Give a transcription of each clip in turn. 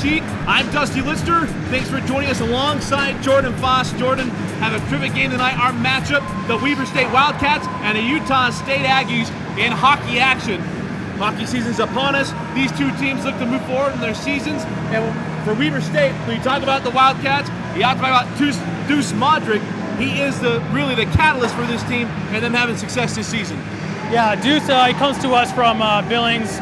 Ice Sheet. I'm Dusty Lister. Thanks for joining us alongside Jordan Foss. Jordan, have a terrific game tonight. Our matchup, the Weber State Wildcats and the Utah State Aggies in hockey action. Hockey season's upon us. These two teams look to move forward in their seasons. And for Weber State, when you talk about the Wildcats, you have to talk about Deuce Modric. He is really the catalyst for this team and them having success this season. Yeah, Deuce, he comes to us from Billings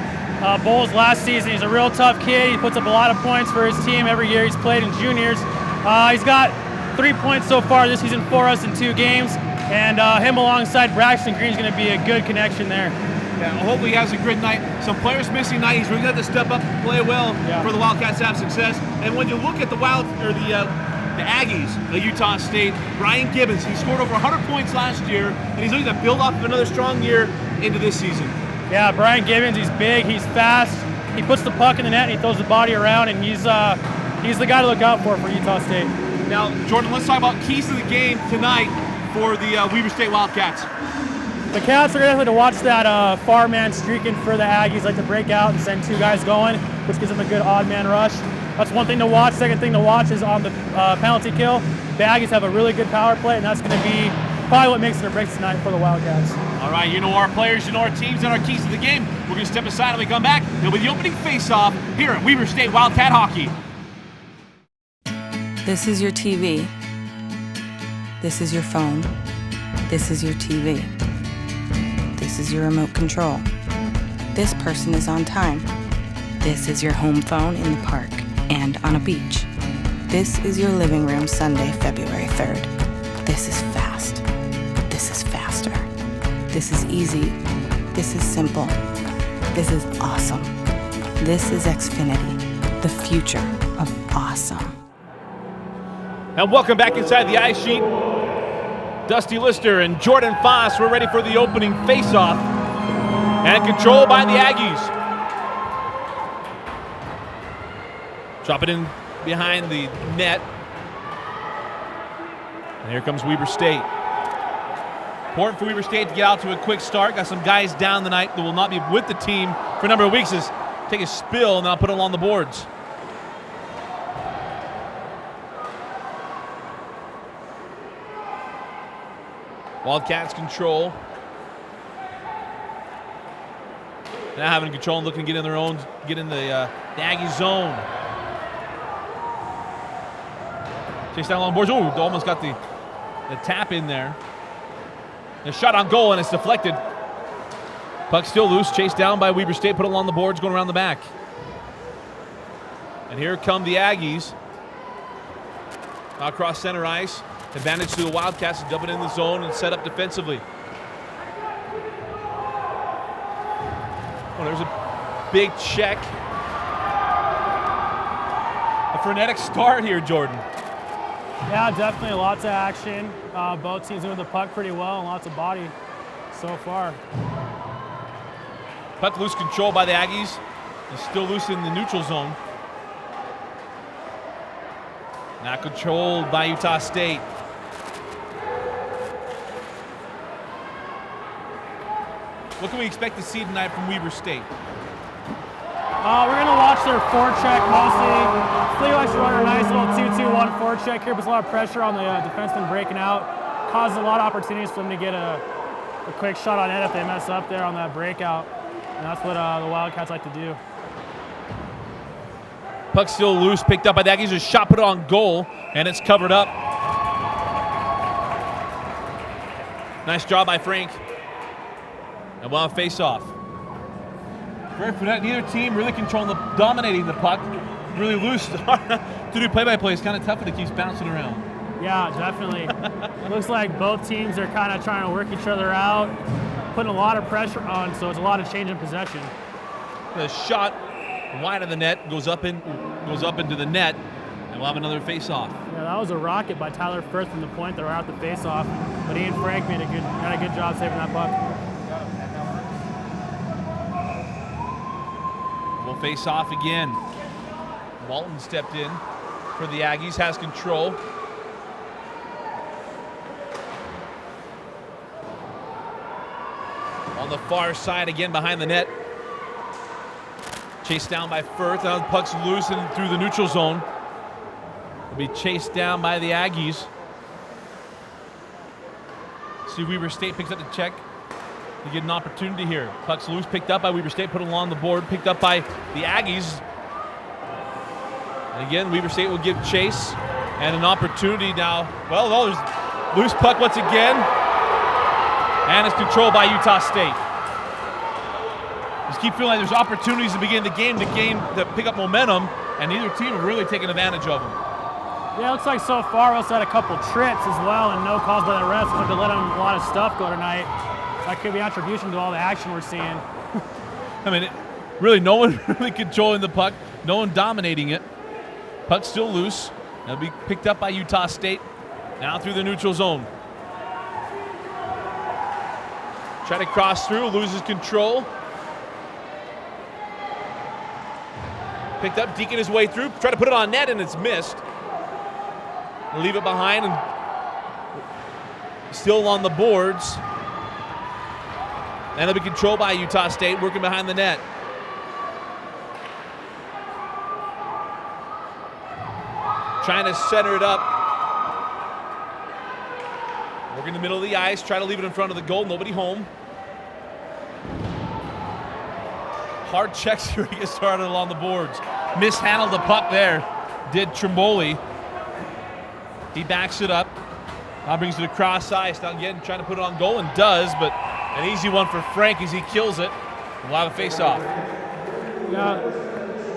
Bulls last season. He's a real tough kid. He puts up a lot of points for his team every year he's played in juniors. He's got 3 points so far this season for us in 2 games. And him alongside Braxton Green is going to be a good connection there. Yeah, hopefully he has a great night. Some players missing tonight. He's really got to step up and play well for the Wildcats to have success. And when you look at the Aggies at Utah State, Brian Gibbons, he scored over 100 points last year, and he's looking to build off of another strong year into this season. Yeah, Brian Gibbons, he's big, he's fast, he puts the puck in the net, and he throws the body around, and he's the guy to look out for Utah State. Now, Jordan, let's talk about keys to the game tonight for the Weber State Wildcats. The Cats are going to have to watch that far man streaking for the Aggies, like to break out and send 2 guys going, which gives them a good odd man rush. That's one thing to watch. Second thing to watch is on the penalty kill. The Aggies have a really good power play, and that's going to be probably what makes it or breaks tonight for the Wildcats. All right, you know our players, you know our teams, and our keys to the game. We're going to step aside and we come back. It'll be the opening face-off here at Weber State Wildcat Hockey. This is your TV. This is your phone. This is your TV. This is your remote control. This person is on time. This is your home phone in the park and on a beach. This is your living room Sunday, February 3rd. This is fast. This is faster. This is easy. This is simple. This is awesome. This is Xfinity, the future of awesome. And welcome back inside the Ice Sheet. Dusty Lister and Jordan Foss, we're ready for the opening face-off. And controlled by the Aggies. Drop it in behind the net. And here comes Weber State. Important for Weber State to get out to a quick start. Got some guys down tonight that will not be with the team for a number of weeks. Is take a spill and I'll put them on the boards. Wildcats control. Now having control and looking to get in their own, get in the Aggie zone. Chase down along boards. Ooh, almost got the tap in there. A shot on goal and it's deflected. Puck still loose, chased down by Weber State, put it along the boards, going around the back. And here come the Aggies. Across center ice. Advantage to the Wildcats to dump it in the zone and set up defensively. Oh, there's a big check. A frenetic start here, Jordan. Yeah, definitely lots of action. Both teams moving the puck pretty well and lots of body so far. Puck loose control by the Aggies. It's still loose in the neutral zone. Now controlled by Utah State. What can we expect to see tonight from Weber State? We're going to watch their forecheck mostly. They likes to run a nice little 2-2-1 forecheck here, puts a lot of pressure on the defenseman breaking out. Causes a lot of opportunities for them to get a quick shot on net if they mess up there on that breakout. And that's what the Wildcats like to do. Puck still loose, picked up by the Aggies. A shot put on goal, and it's covered up. Nice job by Frank. And we'll have face-off. Very prudent. Neither team really dominating the puck. Really loose. To do play-by-play is kind of tough when it keeps bouncing around. Yeah, definitely. It looks like both teams are kind of trying to work each other out, putting a lot of pressure on, so it's a lot of change in possession. The shot wide of the net goes up into the net, and we'll have another face-off. Yeah, that was a rocket by Tyler Firth from the point that were out the face-off, but Ian Frank had a good job saving that puck. We'll face off again. Walton stepped in for the Aggies, has control. On the far side again behind the net. Chased down by Firth. Now the puck's loose and through the neutral zone. Will be chased down by the Aggies. See, Weber State picks up the check. They get an opportunity here. Puck's loose, picked up by Weber State, put along the board, picked up by the Aggies. And again, Weber State will give chase and an opportunity now. Well, no, there's loose puck once again. And it's controlled by Utah State. Just keep feeling like there's opportunities to begin the game to pick up momentum, and neither team have really taken advantage of them. Yeah, it looks like so far we also had a couple trips as well, and no calls by the refs. Looks like they let them a lot of stuff go tonight. That could be attribution to all the action we're seeing. I mean, really, no one really controlling the puck, no one dominating it. Puck's still loose. It'll be picked up by Utah State. Now through the neutral zone. Try to cross through, loses control. Picked up, Deacon his way through, try to put it on net, and it's missed. Leave it behind, and still on the boards. And it'll be controlled by Utah State, working behind the net. Trying to center it up. Working the middle of the ice, try to leave it in front of the goal, nobody home. Hard checks here to get started along the boards. Mishandled the puck there, did Trimboli. He backs it up. Now brings it across ice. Now again, trying to put it on goal, and does, but an easy one for Frank as he kills it. We'll have a face-off. Yeah,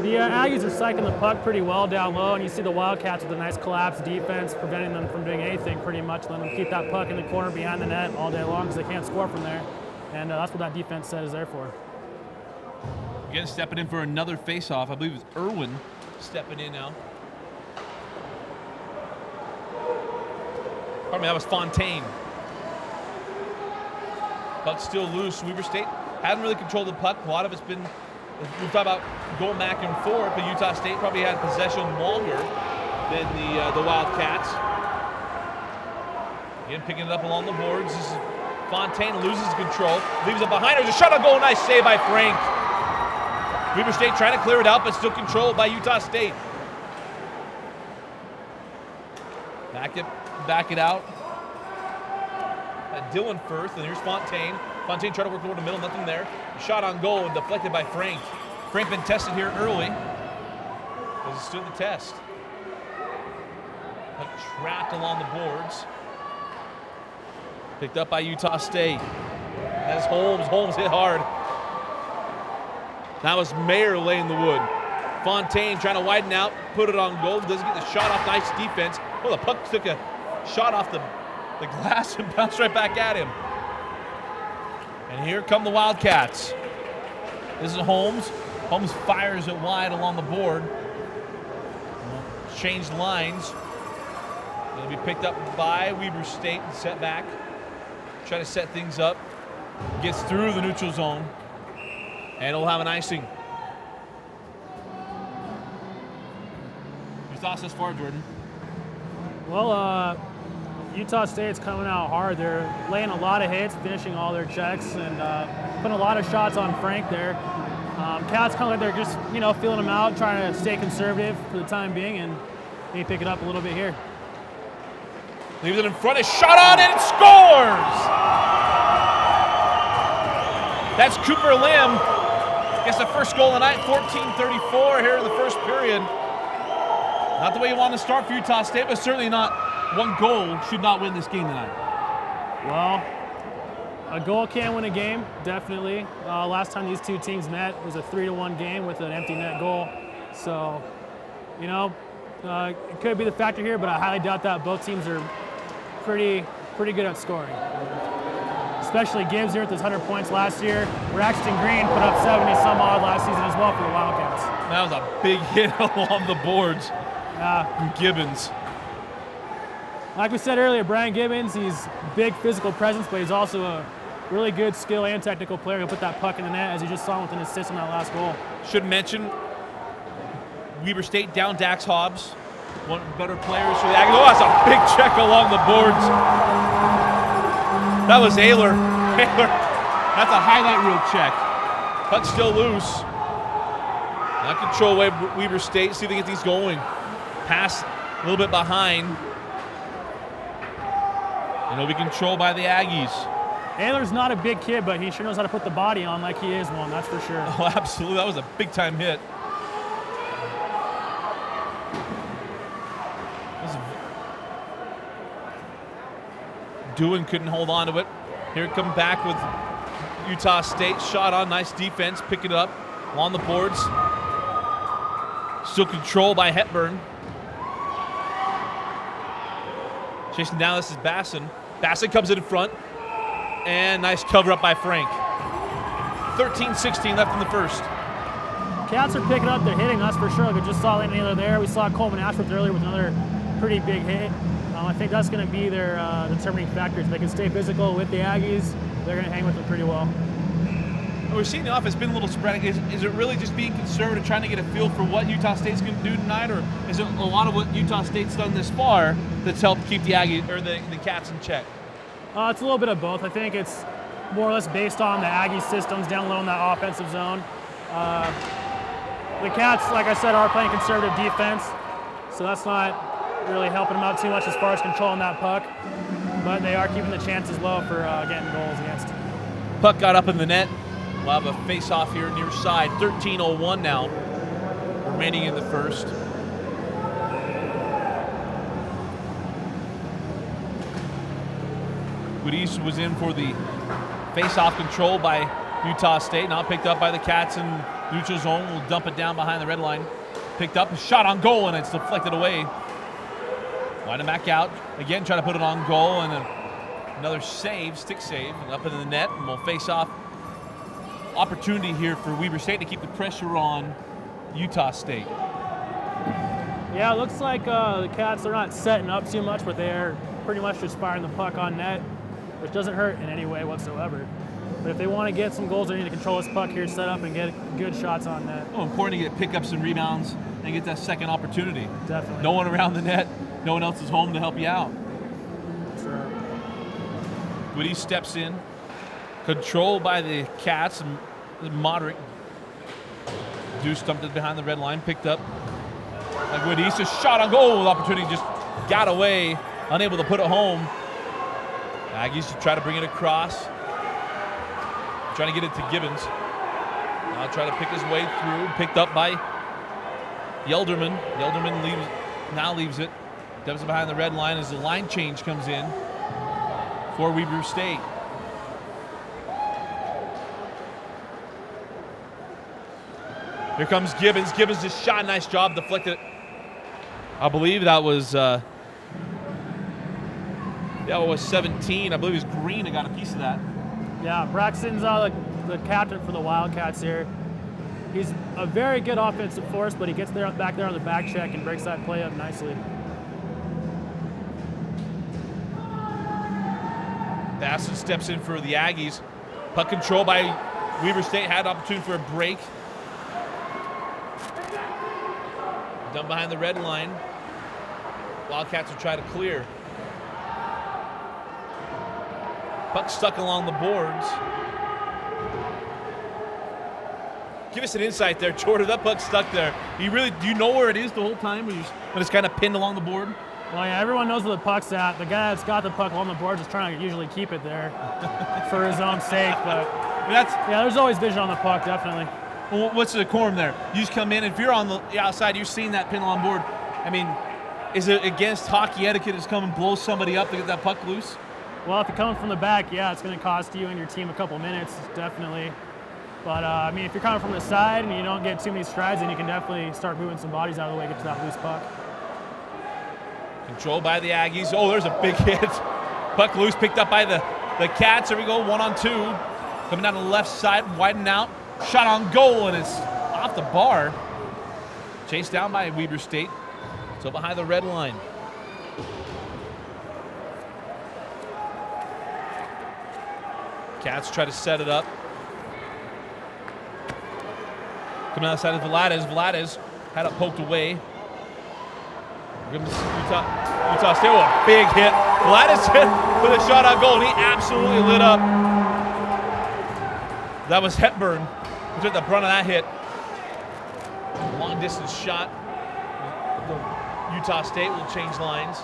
the Aggies are cycling the puck pretty well down low, and you see the Wildcats with a nice collapsed defense, preventing them from doing anything pretty much, letting them keep that puck in the corner behind the net all day long because they can't score from there. And that's what that defense set is there for. Again, stepping in for another face-off. I believe it's Irwin stepping in now. Pardon me, that was Fontaine. Puck's still loose. Weber State hasn't really controlled the puck. A lot of it's been, we've talked about going back and forth, but Utah State probably had possession longer than the Wildcats. Again, picking it up along the boards. This is Fontaine, loses control, leaves it behind her. There's a shot on goal. Nice save by Frank. Weber State trying to clear it out, but still controlled by Utah State. Back it out. Dylan Firth, and here's Fontaine. Fontaine trying to work toward the middle, nothing there. Shot on goal and deflected by Frank. Frank been tested here early. Has stood the test. But trapped along the boards. Picked up by Utah State. That's Holmes. Holmes hit hard. That was Mayer laying the wood. Fontaine trying to widen out, put it on goal. Doesn't get the shot off. Nice defense. Oh, the puck took a shot off the glass and bounced right back at him. And here come the Wildcats. This is Holmes. Holmes fires it wide along the board. Changed lines. It'll be picked up by Weber State and set back. Try to set things up. Gets through the neutral zone. And it'll have an icing. Your thoughts thus far, Jordan? Well, Utah State's coming out hard. They're laying a lot of hits, finishing all their checks, and putting a lot of shots on Frank there. Cats kind of like they're just, feeling them out, trying to stay conservative for the time being, and maybe pick it up a little bit here. Leaves it in front, a shot on it, and scores! That's Cooper Lim. Gets the first goal of the night, 14:34 here in the first period. Not the way you want to start for Utah State, but certainly not one goal should not win this game tonight. Well, a goal can win a game, definitely. Last time these two teams met was a 3-1 game with an empty net goal. So, it could be the factor here, but I highly doubt that. Both teams are pretty good at scoring. Especially Gibbs here with his 100 points last year. Braxton Green put up 70 some odd last season as well for the Wildcats. That was a big hit along the boards from Gibbons. Like we said earlier, Brian Gibbons, he's a big physical presence, but he's also a really good skill and technical player who put that puck in the net, as you just saw with an assist on that last goal. Should mention, Weber State down Dax Hobbs, one of the better players for the Aggies. Oh, that's a big check along the boards. That was Ayler. That's a highlight reel check. Puck still loose. Now control Weber State, see if they get these going. Pass a little bit behind. And it'll be controlled by the Aggies. Ayler's not a big kid, but he sure knows how to put the body on like he is one, that's for sure. Oh, absolutely. That was a big-time hit. Doohan couldn't hold on to it. Here it come back with Utah State. Shot on, nice defense, pick it up on the boards. Still controlled by Hepburn. Chasing down, this is Basson. Basson comes in front. And nice cover up by Frank. 13-16 left in the first. Cats are picking up, they're hitting, that's for sure. We just saw Landon Ayler there. We saw Coleman Ashworth earlier with another pretty big hit. I think that's going to be their determining factors. They can stay physical with the Aggies. They're going to hang with them pretty well. We're seeing the offense been a little sporadic. Is it really just being conservative, trying to get a feel for what Utah State's going to do tonight, or is it a lot of what Utah State's done this far that's helped keep the Aggies or the Cats in check? It's a little bit of both. I think it's more or less based on the Aggie systems down low in that offensive zone. The Cats, like I said, are playing conservative defense, so that's not really helping them out too much as far as controlling that puck, but they are keeping the chances low for getting goals against. Puck got up in the net. We'll have a face-off here near side. 13:01 now, remaining in the first. Goodies was in for the face-off control by Utah State. Now picked up by the Cats in neutral zone. We'll dump it down behind the red line. Picked up, a shot on goal, and it's deflected away. Line it back out. Again, try to put it on goal, and another save, stick save, and up into the net, and we'll face off. Opportunity here for Weber State to keep the pressure on Utah State. Yeah, it looks like the Cats are not setting up too much, but they're pretty much just firing the puck on net, which doesn't hurt in any way whatsoever. But if they want to get some goals, they need to control this puck here, set up, and get good shots on net. Oh, important to get pickups and rebounds and get that second opportunity. Definitely. No one around the net. No one else is home to help you out. Sure. Goody steps in. Controlled by the Cats. Moderate. Deuce stumped it behind the red line. Picked up. Goody. A shot on goal. Opportunity just got away. Unable to put it home. Aggies try to bring it across. Trying to get it to Gibbons. Now try to pick his way through. Picked up by Yelderman. Yelderman leaves it. Dumps it behind the red line as the line change comes in for Weber State. Here comes Gibbons. Gibbons just shot. Nice job. Deflected. I believe that was 17. I believe it was Green that got a piece of that. Yeah, Braxton's the captain for the Wildcats here. He's a very good offensive force, but he gets there back there on the back check and breaks that play up nicely. Basson steps in for the Aggies. Puck control by Weber State. Had opportunity for a break. Done behind the red line. Wildcats will try to clear. Puck stuck along the boards. Give us an insight there, Jordan. That puck stuck there. Do you know where it is the whole time when it's kind of pinned along the board? Well, yeah, everyone knows where the puck's at. The guy that's got the puck on the board is trying to usually keep it there for his own sake. But there's always vision on the puck, definitely. Well, what's the decorum there? You just come in. If you're on the outside, you're seeing that pin along board. I mean, is it against hockey etiquette to come and blow somebody up to get that puck loose? Well, if you're coming from the back, yeah, it's going to cost you and your team a couple minutes, definitely. But, I mean, if you're coming from the side and you don't get too many strides, then you can definitely start moving some bodies out of the way, get to that loose puck. Controlled by the Aggies. Oh, there's a big hit. Puck loose, picked up by the Cats. There we go, 1-on-2. Coming down the left side, widen out. Shot on goal, and it's off the bar. Chased down by Weber State. So behind the red line. Cats try to set it up. Coming outside of Vlades had it poked away. Utah State, a big hit. Vlades hit with a shot on goal, and he absolutely lit up. That was Hepburn who took the brunt of that hit. Long distance shot. Utah State will change lines.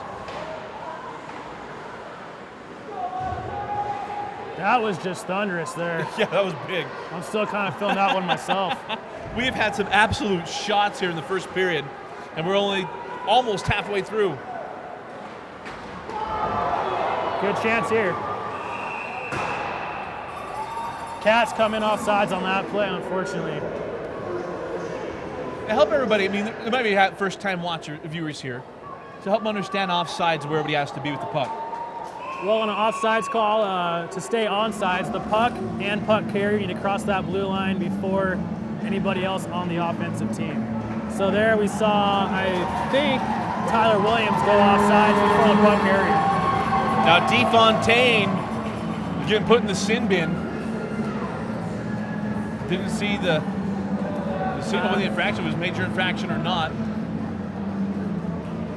That was just thunderous there. Yeah, that was big. I'm still kind of feeling that one myself. We have had some absolute shots here in the first period, and we're only almost halfway through. Good chance here. Cats coming off sides on that play, unfortunately. To help everybody, I mean, there might be first-time viewers here, to help them understand offsides where everybody has to be with the puck. Well, on an offsides call, to stay onside, the puck and puck carrier need to cross that blue line before anybody else on the offensive team. So there we saw, I think, Tyler Williams go offsides before the puck carrier. Now DeFontaine getting put in the sin bin. Didn't see the signal when the infraction was major infraction or not.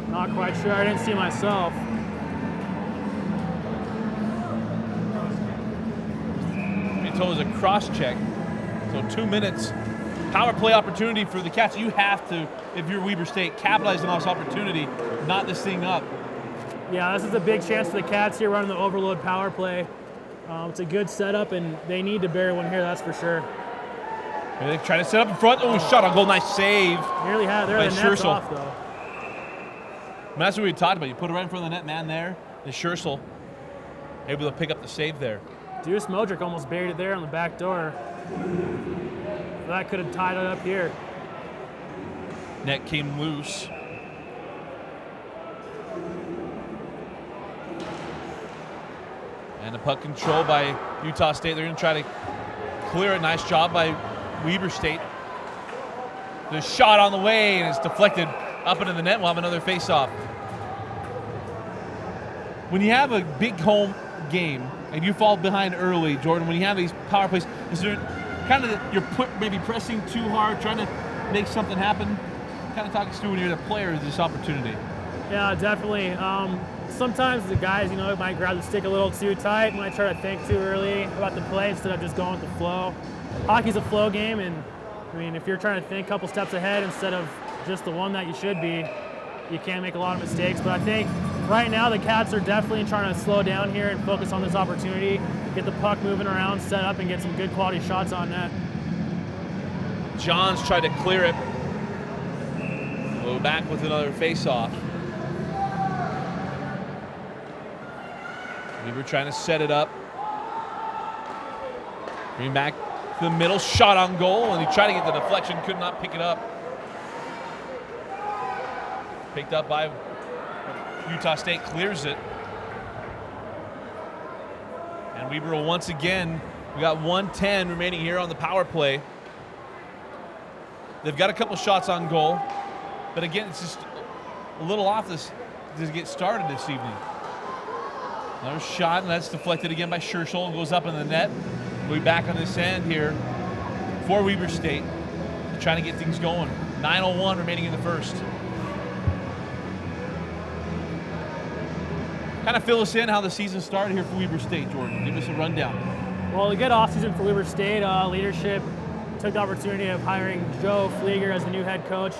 Not quite sure. I didn't see myself. It was a cross check. So 2 minutes. Power play opportunity for the Cats. You have to, if you're Weber State, capitalize on this opportunity, knot this thing up. Yeah, this is a big chance for the Cats here running the overload power play. It's a good setup, and they need to bury one here, that's for sure. They're trying to set up in front. Oh, shot on goal. Nice save. Nearly had there. The net's off, though. And that's what we talked about. You put it right in front of the net man there. And Scherzel able to pick up the save there. Deuce Modric almost buried it there on the back door. That could have tied it up here. Net came loose. And the puck control by Utah State. They're going to try to clear it. Nice job by Weber State. The shot on the way, and it's deflected up into the net. We'll have another face-off. When you have a big home game and you fall behind early, Jordan, when you have these power plays, is there kind of you're maybe pressing too hard, trying to make something happen? Kind of talk us through when you're the player of this opportunity. Yeah, definitely. Sometimes the guys, might grab the stick a little too tight, might try to think too early about the play instead of just going with the flow. Hockey's a flow game, and I mean, if you're trying to think a couple steps ahead instead of just the one that you should be, you can make a lot of mistakes. But I think right now the Cats are definitely trying to slow down here and focus on this opportunity, get the puck moving around, set up, and get some good quality shots on net. Johns tried to clear it. Go back with another face-off. Weber trying to set it up. Bring back to the middle, shot on goal, and he tried to get the deflection, could not pick it up. Picked up by Utah State, clears it. And Weber will once again, we got 1:10 remaining here on the power play. They've got a couple shots on goal, but again, it's just a little off this to get started this evening. Another shot, and that's deflected again by Scherzel and goes up in the net. We'll be back on this end here for Weber State, trying to get things going. 9:01 remaining in the first. Kind of fill us in how the season started here for Weber State, Jordan. Give us a rundown. Well, a good offseason for Weber State. Leadership took the opportunity of hiring Joe Flieger as the new head coach.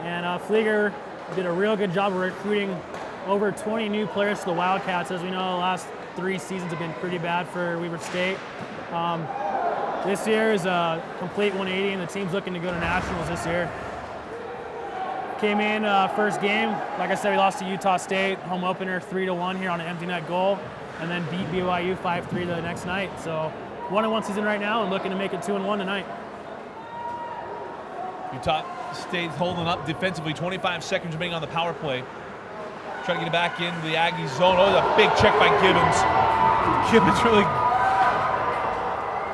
And Flieger did a real good job of recruiting over 20 new players to the Wildcats. As we know, the last 3 seasons have been pretty bad for Weber State. This year is a complete 180, and the team's looking to go to nationals this year. Came in first game, like I said, we lost to Utah State, home opener 3-1 here on an empty net goal, and then beat BYU 5-3 the next night. So 1-1 season right now, and looking to make it 2-1 tonight. Utah State holding up defensively, 25 seconds remaining on the power play. Trying to get it back into the Aggie zone. Oh, a big check by Gibbons. Gibbons really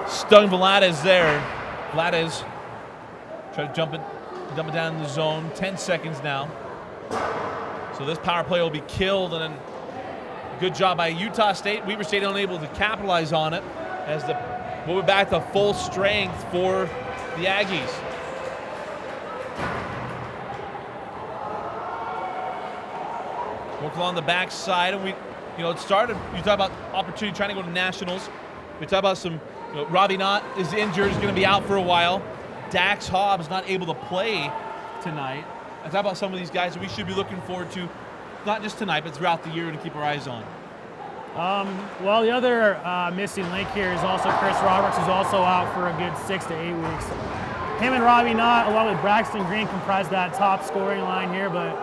stung Vlades there. Vlades try to dump it down in the zone. 10 seconds now. So this power play will be killed, and then good job by Utah State. Weber State unable to capitalize on it as we'll be back to full strength for the Aggies. Working on the backside, and it started. You talk about opportunity trying to go to nationals. We talk about some. Robbie Knott is injured, is going to be out for a while. Dax Hobbs not able to play tonight. Let's talk about some of these guys that we should be looking forward to, not just tonight, but throughout the year to keep our eyes on. Well, the other missing link here is also Chris Roberts, who's also out for a good 6 to 8 weeks. Him and Robbie Knott, along with Braxton Green, comprise that top scoring line here, but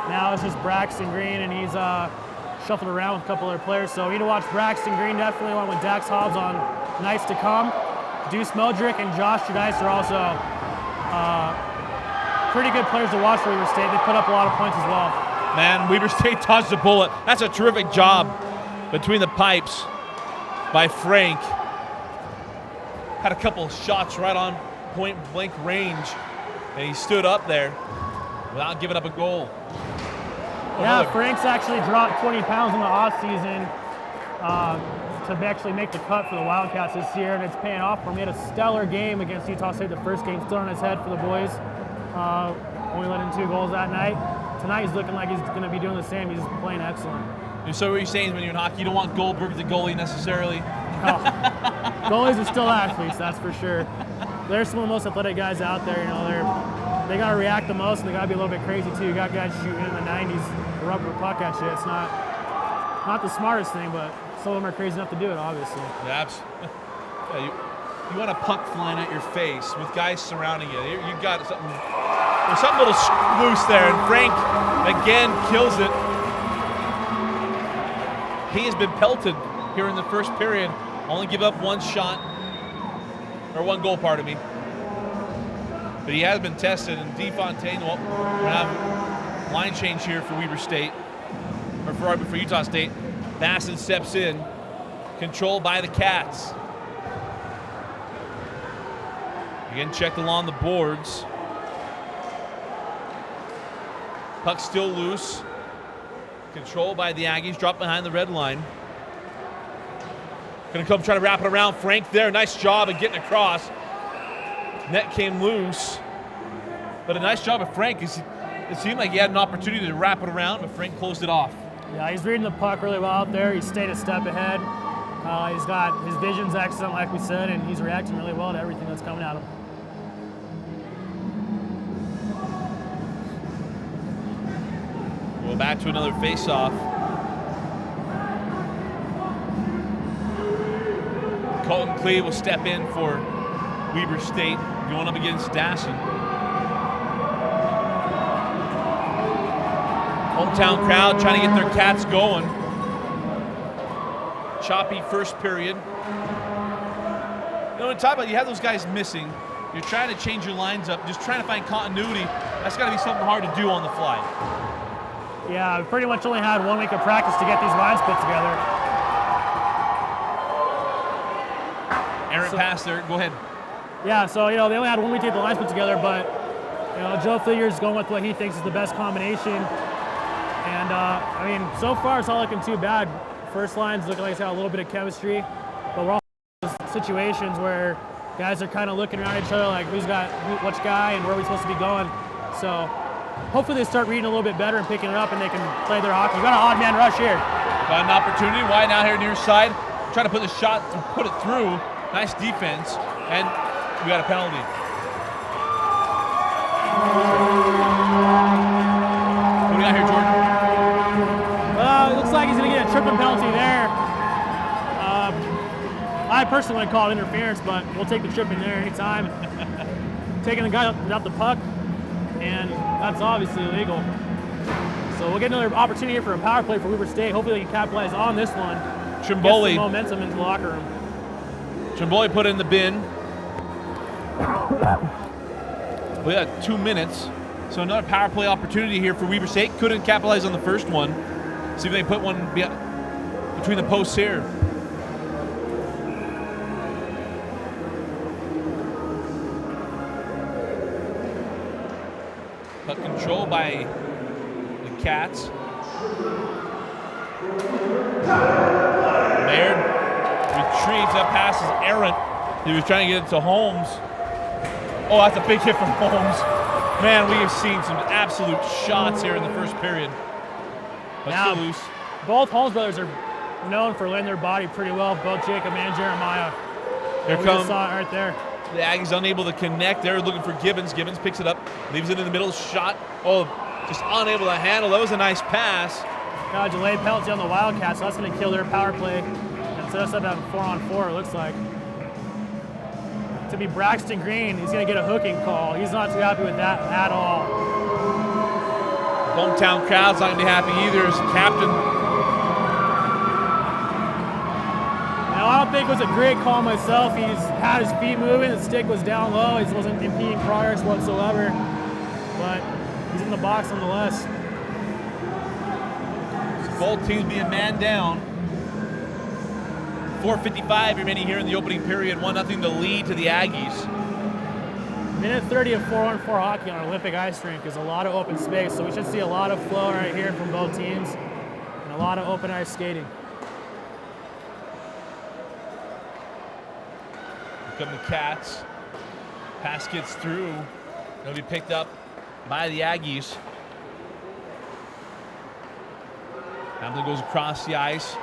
now it's just Braxton Green, and he's shuffled around with a couple other players. So you need to watch Braxton Green definitely, along with Dax Hobbs on nights to come. Deuce Meldrick and Josh Judice are also pretty good players to watch for Weber State. They put up a lot of points as well. Man, Weber State dodged a bullet. That's a terrific job between the pipes by Frank. Had a couple of shots right on point blank range, and he stood up there without giving up a goal. Yeah, Frank's actually dropped 20 pounds in the offseason to actually make the cut for the Wildcats this year, and it's paying off for him. He had a stellar game against Utah State the first game, still on his head for the boys. Only let in 2 goals that night. Tonight he's looking like he's going to be doing the same. He's playing excellent. And so what you're saying is when you're in hockey, you don't want Goldberg the goalie necessarily. No. Goalies are still athletes, that's for sure. They're some of the most athletic guys out there. You know, they got to react the most, and they got to be a little bit crazy too. You got guys shooting in the 90s, the rubber puck at you. It's not the smartest thing, but some of them are crazy enough to do it, obviously. Yeah, you want a puck flying at your face with guys surrounding you. You got something. There's something a little loose there, and Frank again kills it. He has been pelted here in the first period. Only give up 1 shot, or 1 goal, pardon me. But he has been tested, and DeFontaine, well, we're going to have line change here for Weber State, or for Utah State. Masson steps in, controlled by the Cats. Again, checked along the boards. Puck still loose. Controlled by the Aggies, dropped behind the red line. Gonna come try to wrap it around. Frank there, nice job of getting across. Net came loose. But a nice job of Frank. It seemed like he had an opportunity to wrap it around, but Frank closed it off. Yeah, he's reading the puck really well out there. He stayed a step ahead. He's got his vision's excellent, like we said, and he's reacting really well to everything that's coming at him. We'll go back to another face-off. Colton Cleve will step in for Weber State, going up against Dasson. Hometown crowd trying to get their Cats going. Choppy first period. You know, when talk about you have those guys missing, you're trying to change your lines up, just trying to find continuity. That's got to be something hard to do on the fly. Yeah, we pretty much only had 1 week of practice to get these lines put together. Aaron pass there, go ahead. Yeah, so, you know, they only had 1 week to get the lines put together, but, you know, Joe figures going with what he thinks is the best combination. And, I mean, so far it's not looking too bad. First line's looking like it's got a little bit of chemistry, but we're all in situations where guys are kind of looking around each other like who's got which guy and where are we supposed to be going. So hopefully they start reading a little bit better and picking it up and they can play their hockey. You got an odd man rush here. Got an opportunity, wide out here near side. Trying to put the shot and put it through. Nice defense, and we got a penalty. What do we got here, Jordan? It looks like he's going to get a tripping penalty there. I personally would call it interference, but we'll take the tripping there anytime. Taking the guy without the puck, and that's obviously illegal. So we'll get another opportunity here for a power play for Weber State. Hopefully they can capitalize on this one. Trimboli. Get some momentum into the locker room. Trimboli put it in the bin. We got 2 minutes. So another power play opportunity here for Weber State. Couldn't capitalize on the first one. See if they put one between the posts here. Puck control by the Cats. Baird retrieves that pass is errant. He was trying to get it to Holmes. Oh, that's a big hit from Holmes. Man, we have seen some absolute shots here in the first period. But now, still loose. Both Holmes brothers are known for laying their body pretty well, both Jacob and Jeremiah. Here we comes just saw it right there. The Aggies unable to connect. They're looking for Gibbons. Gibbons picks it up, leaves it in the middle. Shot. Oh, just unable to handle. That was a nice pass. Delayed penalty on the Wildcats, so that's going to kill their power play and set us up at 4-on-4, it looks like. To be Braxton Green, he's going to get a hooking call. He's not too happy with that at all. Hometown crowd's not going to be happy either as captain. Now, I don't think it was a great call myself. He's had his feet moving, the stick was down low, he wasn't impeding progress whatsoever. But he's in the box nonetheless. Both teams being man down. 4:55 remaining here in the opening period. 1-0 to lead to the Aggies. Minute 30 of 4-on-4 hockey on Olympic ice rink is a lot of open space, so we should see a lot of flow right here from both teams and a lot of open ice skating. Here come the Cats. Pass gets through. It'll be picked up by the Aggies. Hamlin goes across the ice.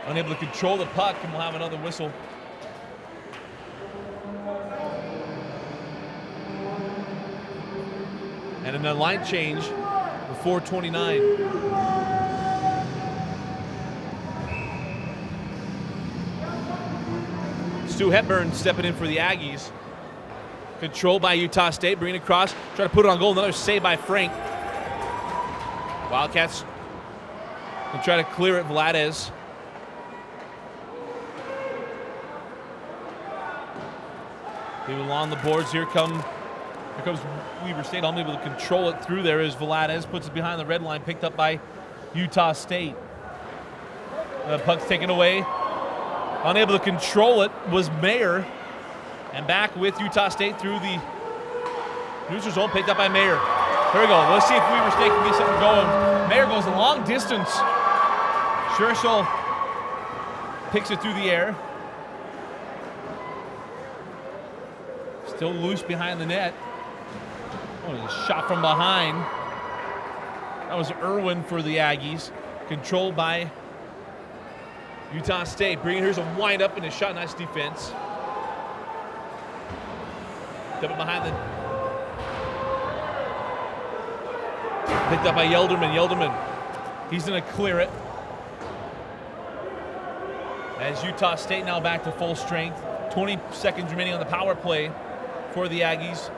Unable to control the puck, and we'll have another whistle. And another line change for 4:29. Stu Hepburn stepping in for the Aggies. Controlled by Utah State, bringing it across, try to put it on goal. Another save by Frank. Wildcats will try to clear it. Vladez. Leave it along the boards. Here comes Weber State, unable to control it through there as Vladez puts it behind the red line, picked up by Utah State. The puck's taken away. Unable to control it was Mayer. And back with Utah State through the neutral zone, picked up by Mayer. Here we go. Let's see if Weber State can get something going. Mayer goes a long distance. Scherschel picks it through the air. Still loose behind the net. Oh, a shot from behind. That was Irwin for the Aggies. Controlled by Utah State. Here's a wind up and a shot. Nice defense. Step it behind the. Picked up by Yelderman. Yelderman, he's going to clear it. As Utah State now back to full strength. 20 seconds remaining on the power play for the Aggies.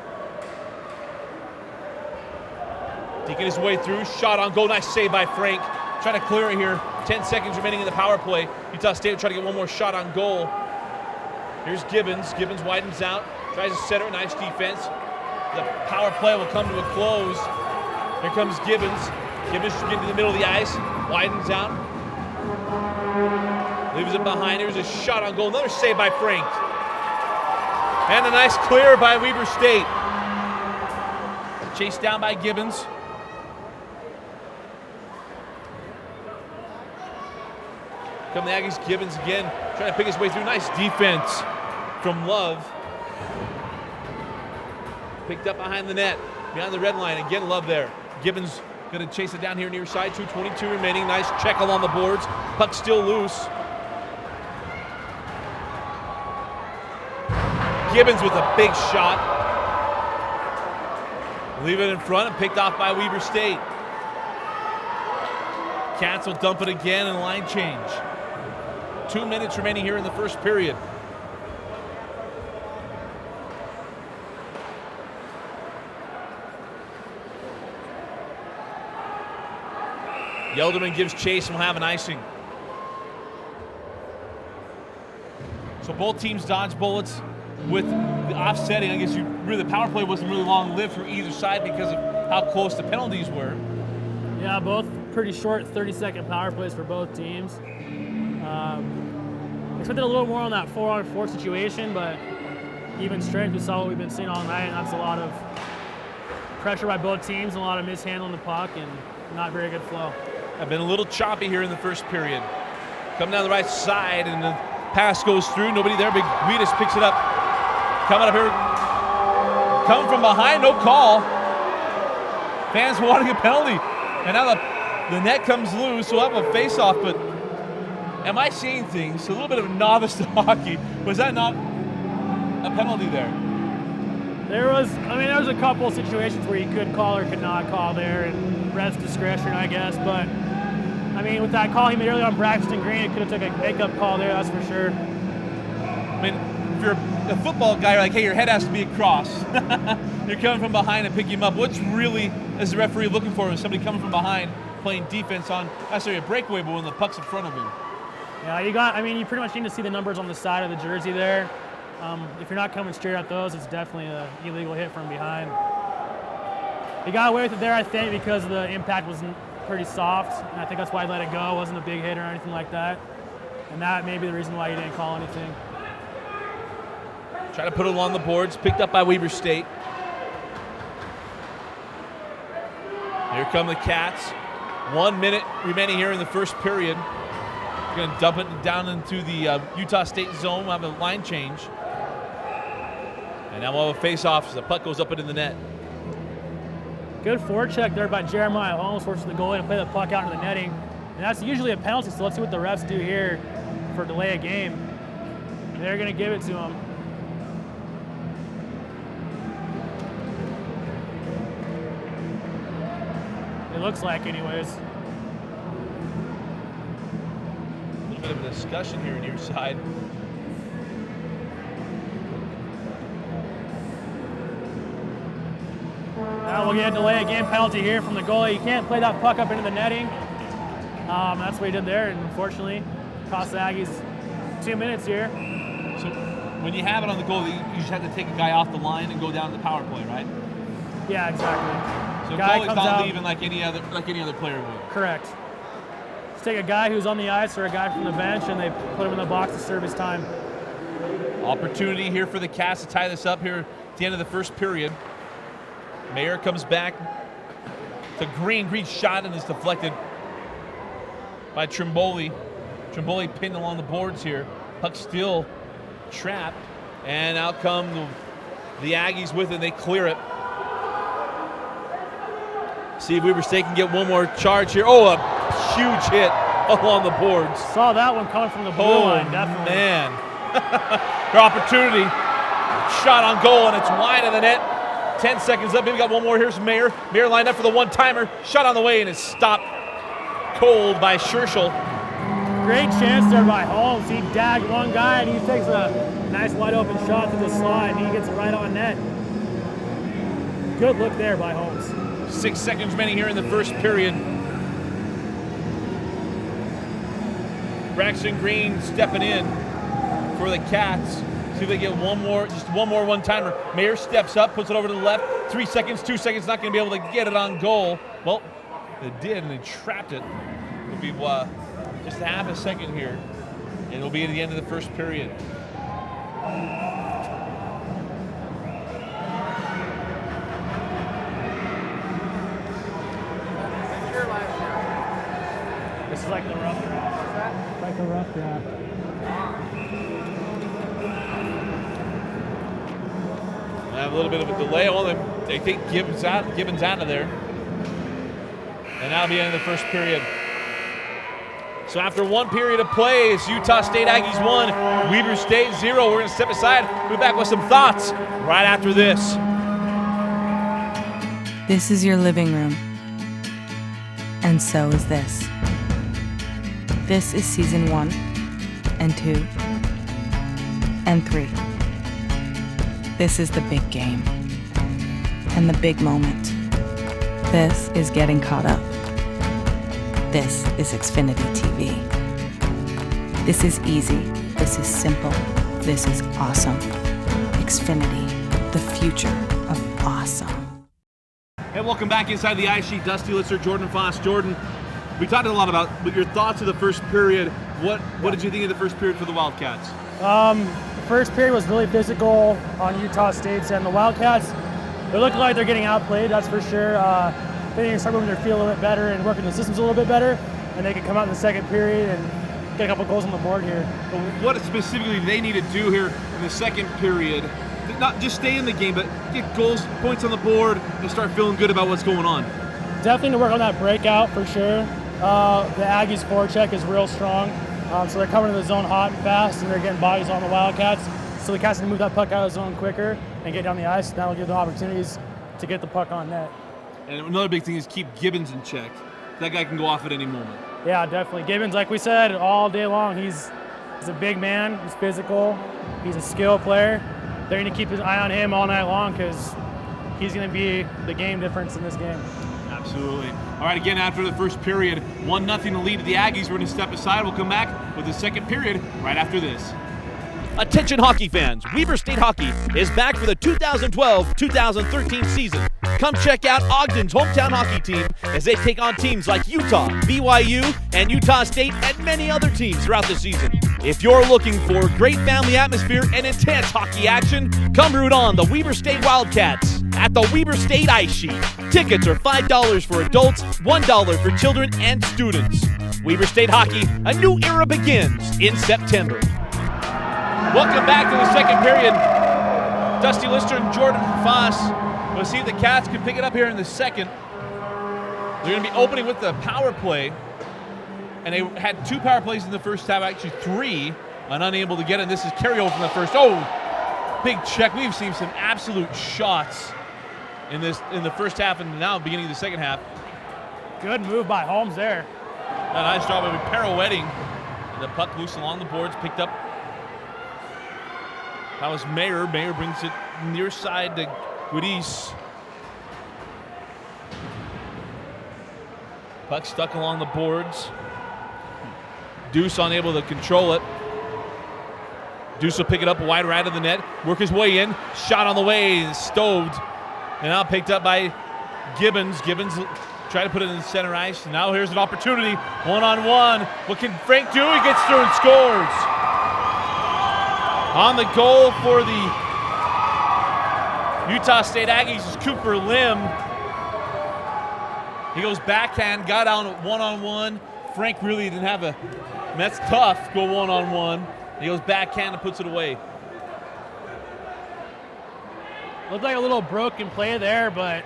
Taking his way through, shot on goal, nice save by Frank. Trying to clear it here. 10 seconds remaining in the power play. Utah State will try to get one more shot on goal. Here's Gibbons. Gibbons widens out, tries to center, nice defense. The power play will come to a close. Here comes Gibbons. Gibbons should get to the middle of the ice, widens out. Leaves it behind. Here's a shot on goal. Another save by Frank. And a nice clear by Weber State. Chased down by Gibbons. Come the Aggies. Gibbons again, trying to pick his way through. Nice defense from Love. Picked up behind the net, behind the red line. Again, Love there. Gibbons going to chase it down here near side. 2:22 remaining. Nice check along the boards. Puck still loose. Gibbons with a big shot. Leave it in front and picked off by Weber State. Cats will dump it again and line change. 2 minutes remaining here in the first period. Yelderman gives chase and will have an icing. So both teams dodge bullets with the offsetting. I guess the power play wasn't really long-lived for either side because of how close the penalties were. Yeah, both pretty short 30-second power plays for both teams. Expected a little more on that 4-on-4 situation, but even strength, we saw what we've been seeing all night, and that's a lot of pressure by both teams and a lot of mishandling the puck and not very good flow. I've been a little choppy here in the first period. Coming down the right side, and the pass goes through. Nobody there, but Guidas picks it up. Coming up here, coming from behind, no call. Fans wanting a penalty. And now the net comes loose. We'll have a face-off, but am I seeing things? A little bit of novice to hockey. Was that not a penalty there? There was a couple situations where you could call or could not call there, and ref's discretion, I guess. But I mean, with that call he made earlier on Braxton Green, it could have took a makeup call there, that's for sure. I mean, if you're a football guy, you're like, hey, your head has to be across. You're coming from behind and picking him up. What's really, as the referee, looking for is somebody coming from behind, playing defense on, not necessarily a breakaway, but when the puck's in front of him. Yeah, you pretty much need to see the numbers on the side of the jersey there. If you're not coming straight at those, it's definitely an illegal hit from behind. He got away with it there, I think, because the impact was pretty soft, and I think that's why he let it go. It wasn't a big hit or anything like that. And that may be the reason why he didn't call anything. Try to put it along the boards, picked up by Weber State. Here come the Cats. 1 minute remaining here in the first period. Going to dump it down into the Utah State zone. We'll have a line change. And now we'll have a face-off as the puck goes up into the net. Good forecheck there by Jeremiah Holmes, forcing the goalie to play the puck out into the netting. And that's usually a penalty, so let's see what the refs do here for delay a game. And they're going to give it to him. It looks like, anyways. A little bit of a discussion here near side. Now we'll get a delay a game penalty here from the goalie. You can't play that puck up into the netting. That's what he did there, and unfortunately cost the Aggies 2 minutes here. So when you have it on the goal, you just have to take a guy off the line and go down to the power play, right? Yeah, exactly. So guy goalie's comes not out, leaving like any other player would. Correct. Just take a guy who's on the ice or a guy from the bench, and they put him in the box to serve his time. Opportunity here for the Cats to tie this up here at the end of the first period. Mayer comes back to Green. Green's shot and is deflected by Trimboli. Trimboli pinned along the boards here. Puck still trapped. And out come the Aggies with it. They clear it. See if Weber State can get one more charge here. Oh, a huge hit along the boards. Saw that one coming from the blue line, definitely. Man. Her opportunity. Shot on goal, and it's wide of the net. 10 seconds up. Maybe got one more. Here's Mayer. Mayer lined up for the one-timer. Shot on the way, and it's stopped cold by Scherschel. Great chance there by Holmes. He dagged one guy, and he takes a nice wide-open shot to the slide, and he gets it right on net. Good look there by Holmes. 6 seconds remaining here in the first period. Braxton Green stepping in for the Cats. See if they get one more one-timer. Mayer steps up, puts it over to the left. 3 seconds, 2 seconds, not going to be able to get it on goal. Well, they did, and they trapped it. It'll be just a half a second here, and it'll be at the end of the first period. This is like the rough draft. It's like the rough draft. They have a little bit of a delay. They take Gibbons out of there. And that'll be the end of the first period. So after 1 period of play, it's Utah State Aggies 1, Weber State 0. We're going to step aside. We'll be back with some thoughts right after this. This is your living room. And so is this. This is season 1 and 2 and 3. This is the big game and the big moment. This is getting caught up. This is Xfinity TV. This is easy. This is simple. This is awesome. Xfinity, the future of awesome. Hey, welcome back inside the ice sheet. Dusty Litzer, Jordan Foss. Jordan, we talked a lot about your thoughts of the first period. What did you think of the first period for the Wildcats? The first period was really physical on Utah State's end. The Wildcats, they look like they're getting outplayed, that's for sure. They need to start moving their field a little bit better and working the systems a little bit better, and they can come out in the second period and get a couple goals on the board here. But what specifically do they need to do here in the second period? Not just stay in the game, but get goals, points on the board, and start feeling good about what's going on. Definitely to work on that breakout for sure. The Aggies' forecheck is real strong. So they're coming to the zone hot and fast, and they're getting bodies on the Wildcats. So the Cats can move that puck out of the zone quicker and get down the ice. That'll give them opportunities to get the puck on net. And another big thing is keep Gibbons in check. That guy can go off at any moment. Yeah, definitely. Gibbons, like we said, all day long, he's a big man. He's physical. He's a skill player. They're going to keep an eye on him all night long because he's going to be the game difference in this game. Absolutely. All right, again, after the first period, 1-0 lead to the Aggies. We're going to step aside. We'll come back with the second period right after this. Attention hockey fans, Weber State Hockey is back for the 2012-2013 season. Come check out Ogden's hometown hockey team as they take on teams like Utah, BYU, and Utah State, and many other teams throughout the season. If you're looking for great family atmosphere and intense hockey action, come root on the Weber State Wildcats at the Weber State Ice Sheet. Tickets are $5 for adults, $1 for children and students. Weber State Hockey, a new era begins in September. Welcome back to the second period. Dusty Lister and Jordan Foss. We'll see if the Cats can pick it up here in the second. They're going to be opening with the power play. And they had 2 power plays in the first half, actually 3, and unable to get it. This is carryover from the first. Oh, big check. We've seen some absolute shots in the first half and now beginning of the second half. Good move by Holmes there. A nice job of pirouetting. And the puck loose along the boards, picked up. That was Mayer. Mayer brings it near side to Guidis. Puck stuck along the boards. Deuce unable to control it. Deuce will pick it up wide right of the net, work his way in. Shot on the way, stoved. And now picked up by Gibbons. Gibbons tried to put it in the center ice. Now here's an opportunity, one-on-one. What can Frank do? He gets through and scores. On the goal for the Utah State Aggies is Cooper Lim. He goes backhand, got out one-on-one. Frank really didn't have a, and that's tough, go one-on-one. He goes backhand and puts it away. Looked like a little broken play there, but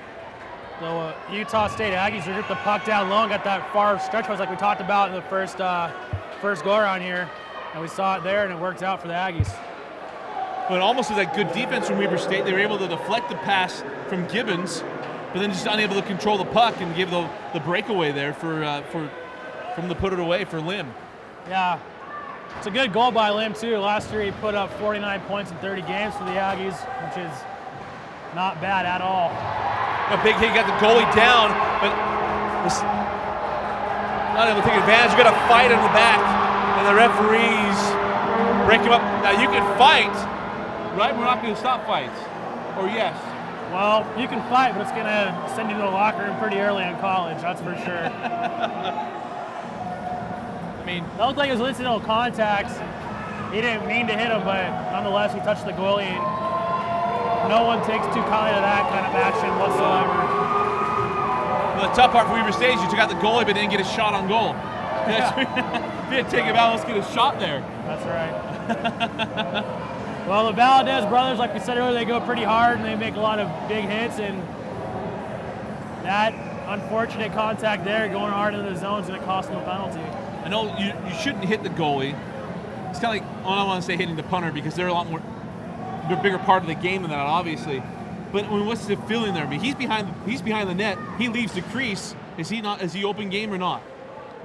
the Utah State Aggies are get the puck down low and got that far stretch pass like we talked about in the first go around here. And we saw it there, and it worked out for the Aggies. But it almost was that good defense from Weber State. They were able to deflect the pass from Gibbons, but then just unable to control the puck and give the breakaway there from the put it away for Lim. Yeah, it's a good goal by Lim too. Last year he put up 49 points in 30 games for the Aggies, which is not bad at all. A big hit, got the goalie down, but not able to take advantage. You got a fight in the back, and the referees break him up. Now you can fight, right? We're not going to stop fights, or yes? Well, you can fight, but it's going to send you to the locker room pretty early in college, that's for sure. I mean, that looked like it was incidental contact. He didn't mean to hit him, but nonetheless, he touched the goalie. And no one takes too kindly to that kind of action whatsoever. Well, the tough part for Weber State is you took out the goalie, but didn't get a shot on goal. Yeah. If you didn't take him out, let's get a shot there. That's right. Well, the Valdez brothers, like we said earlier, they go pretty hard and they make a lot of big hits, and that unfortunate contact there going hard into the zone is going to cost them a penalty. I know you shouldn't hit the goalie. It's kind of like, I don't want to say hitting the punter because they're a bigger part of the game than that, obviously. But what's the feeling there? I mean, he's behind the net. He leaves the crease. Is he open game or not?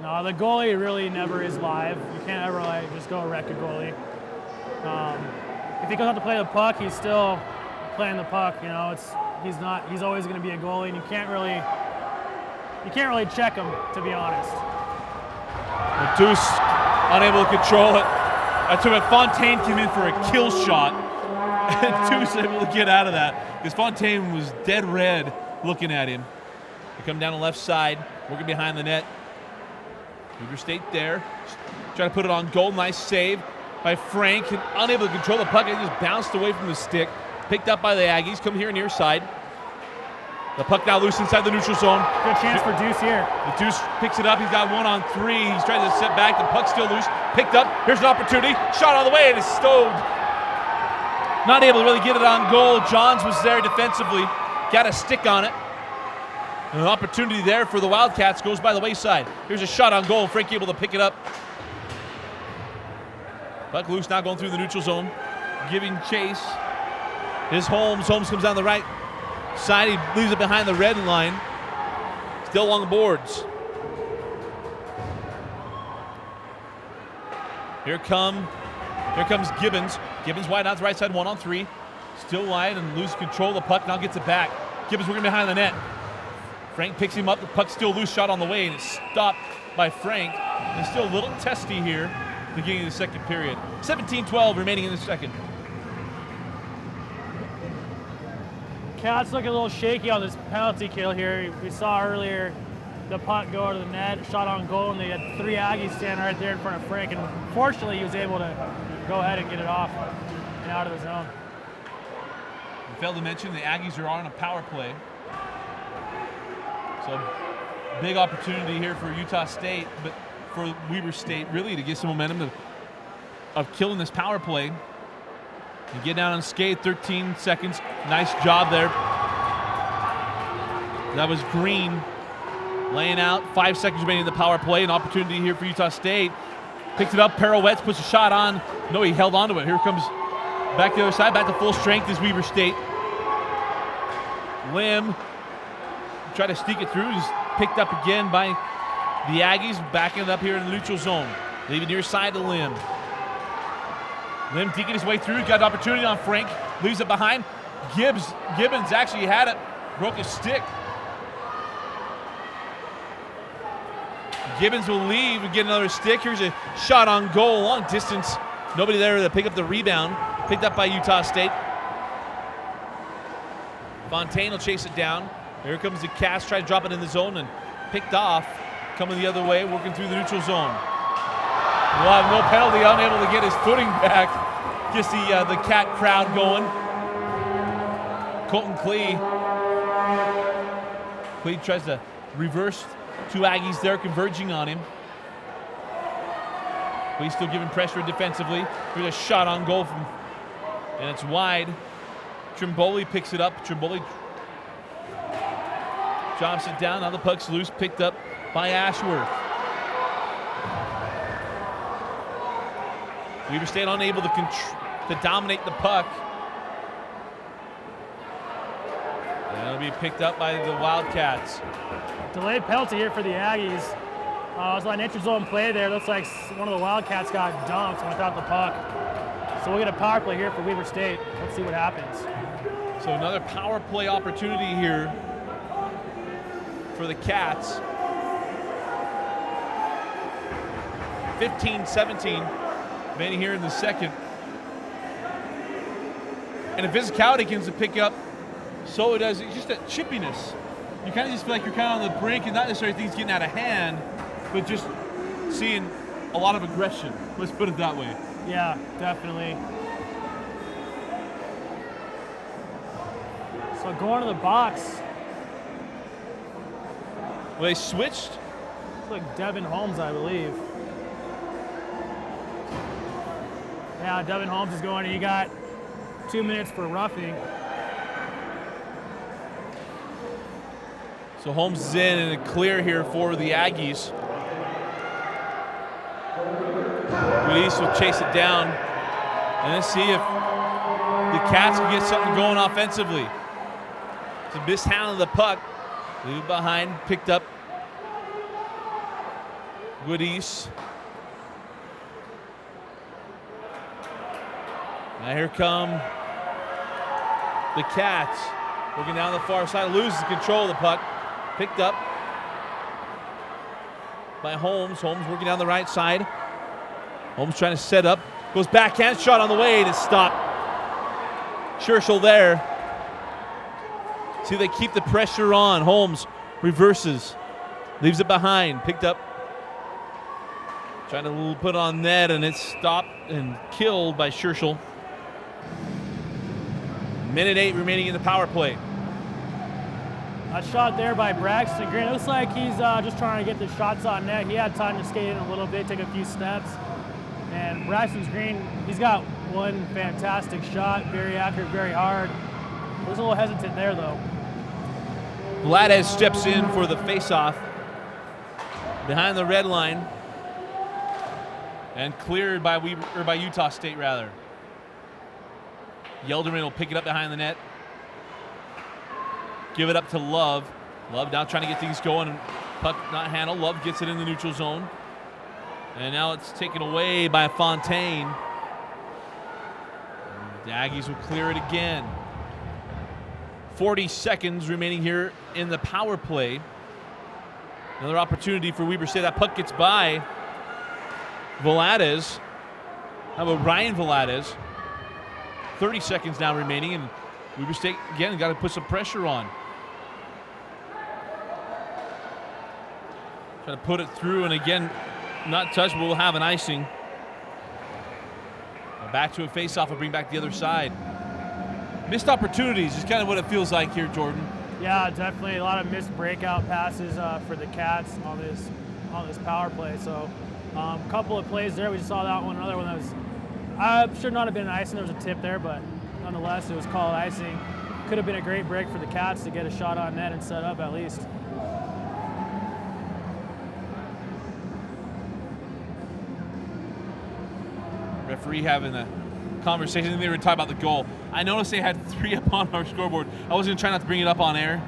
No, the goalie really never is live. You can't ever just go wreck a goalie. If he goes out to play the puck, he's still playing the puck. You know, he's always going to be a goalie, and you can't really check him, to be honest. Deuce unable to control it. That's when Fontaine came in for a kill shot. And Deuce able to get out of that because Fontaine was dead red looking at him. They come down the left side, working behind the net. Weber State there, trying to put it on goal. Nice save by Frank, and unable to control the puck. It just bounced away from the stick. Picked up by the Aggies. Come here near side. The puck now loose inside the neutral zone. Good chance for Deuce here. The Deuce picks it up. He's got 1-on-3. He's trying to set back. The puck's still loose. Picked up. Here's an opportunity. Shot on the way, and it's stoved. Not able to really get it on goal. Johns was there defensively. Got a stick on it. And an opportunity there for the Wildcats goes by the wayside. Here's a shot on goal. Frank able to pick it up. Puck loose now going through the neutral zone. Giving chase is Holmes. Holmes comes down the right side. He leaves it behind the red line. Still along the boards. Here comes Gibbons. Gibbons wide out the right side, 1-on-3. Still wide and loses control of the puck. Now gets it back. Gibbons working behind the net. Frank picks him up. The puck's still loose, shot on the way, and it's stopped by Frank. It's still a little testy here, beginning of the second period. 17-12 remaining in the second. Cats look a little shaky on this penalty kill here. We saw earlier the puck go to the net, shot on goal, and they had 3 Aggies standing right there in front of Frank. And fortunately, he was able to go ahead and get it off and out of the zone. We failed to mention the Aggies are on a power play. So big opportunity here for Utah State, but for Weber State really to get some momentum of killing this power play. And get down on skate, 13 seconds. Nice job there. That was Green laying out. 5 seconds remaining in the power play. An opportunity here for Utah State. Picks it up, pirouettes, puts a shot on. No, he held on to it. Here comes back to the other side, back to full strength is Weber State. Lim tried to sneak it through, just picked up again by the Aggies, backing it up here in the neutral zone. Leaving near side to Lim. Lim digging his way through, got an opportunity on Frank, leaves it behind. Gibbons actually had it, broke his stick. Gibbons will leave and get another stick. Here's a shot on goal, long distance. Nobody there to pick up the rebound. Picked up by Utah State. Fontaine will chase it down. Here comes the Cats, try to drop it in the zone and picked off. Coming the other way, working through the neutral zone. We'll have no penalty, unable to get his footing back. Gets the Cat crowd going. Colton Klee. Klee tries to reverse 2 Aggies there, converging on him. Klee still giving pressure defensively. Here's a shot on goal and it's wide. Trimboli picks it up. Trimboli drops it down. Now the puck's loose, picked up by Ashworth. Weber State unable to dominate the puck. And it'll be picked up by the Wildcats. Delayed penalty here for the Aggies. It was an neutral zone play there. Looks like one of the Wildcats got dunked without the puck. So we'll get a power play here for Weber State. Let's see what happens. So another power play opportunity here for the Cats. 15-17 remaining here in the second. And the physicality begins to pick up. So it does. It's just that chippiness. You kind of just feel like you're kind of on the brink and not necessarily things getting out of hand, but just seeing a lot of aggression. Let's put it that way. Yeah, definitely. So going to the box. Well, they switched. Looks like Devin Holmes, I believe. Yeah, Devin Holmes is going, and you got 2 minutes for roughing. So Holmes is in and a clear here for the Aggies. Release will chase it down. And let's see if the Cats can get something going offensively. It's a mishandle of the puck. Leave it behind, picked up. Woodies. Now here come the Cats. Working down the far side, loses control of the puck. Picked up by Holmes. Holmes working down the right side. Holmes trying to set up. Goes backhand, shot on the way, and it's stopped. Scherschel there. See, they keep the pressure on. Holmes reverses. Leaves it behind. Picked up. Trying to put on net, and it's stopped and killed by Scherschel. Minute 8 remaining in the power play. A shot there by Braxton Green. It looks like he's just trying to get the shots on net. He had time to skate in a little bit, take a few steps. And Braxton Green, he's got one fantastic shot, very accurate, very hard. He was a little hesitant there, though. Vladez steps in for the faceoff behind the red line. And cleared by Utah State, rather. Yelderman will pick it up behind the net. Give it up to Love. Love now trying to get things going. Puck not handled. Love gets it in the neutral zone. And now it's taken away by Fontaine. The Aggies will clear it again. 40 seconds remaining here in the power play. Another opportunity for Weber State. That puck gets by Veladez. How about Ryan Veladez? 30 seconds now remaining, and Weber State, again, got to put some pressure on. Trying to put it through, and again, not touched, but we'll have an icing. Back to a face-off and bring back the other side. Missed opportunities is kind of what it feels like here, Jordan. Yeah, definitely a lot of missed breakout passes for the Cats on this power play. So a couple of plays there. We just saw that one. Another one that was should not have been an icing. There was a tip there, but nonetheless, it was called icing. Could have been a great break for the Cats to get a shot on net and set up at least. Referee having a conversation. They were talking about the goal. I noticed they had 3 up on our scoreboard. I was going to try not to bring it up on air,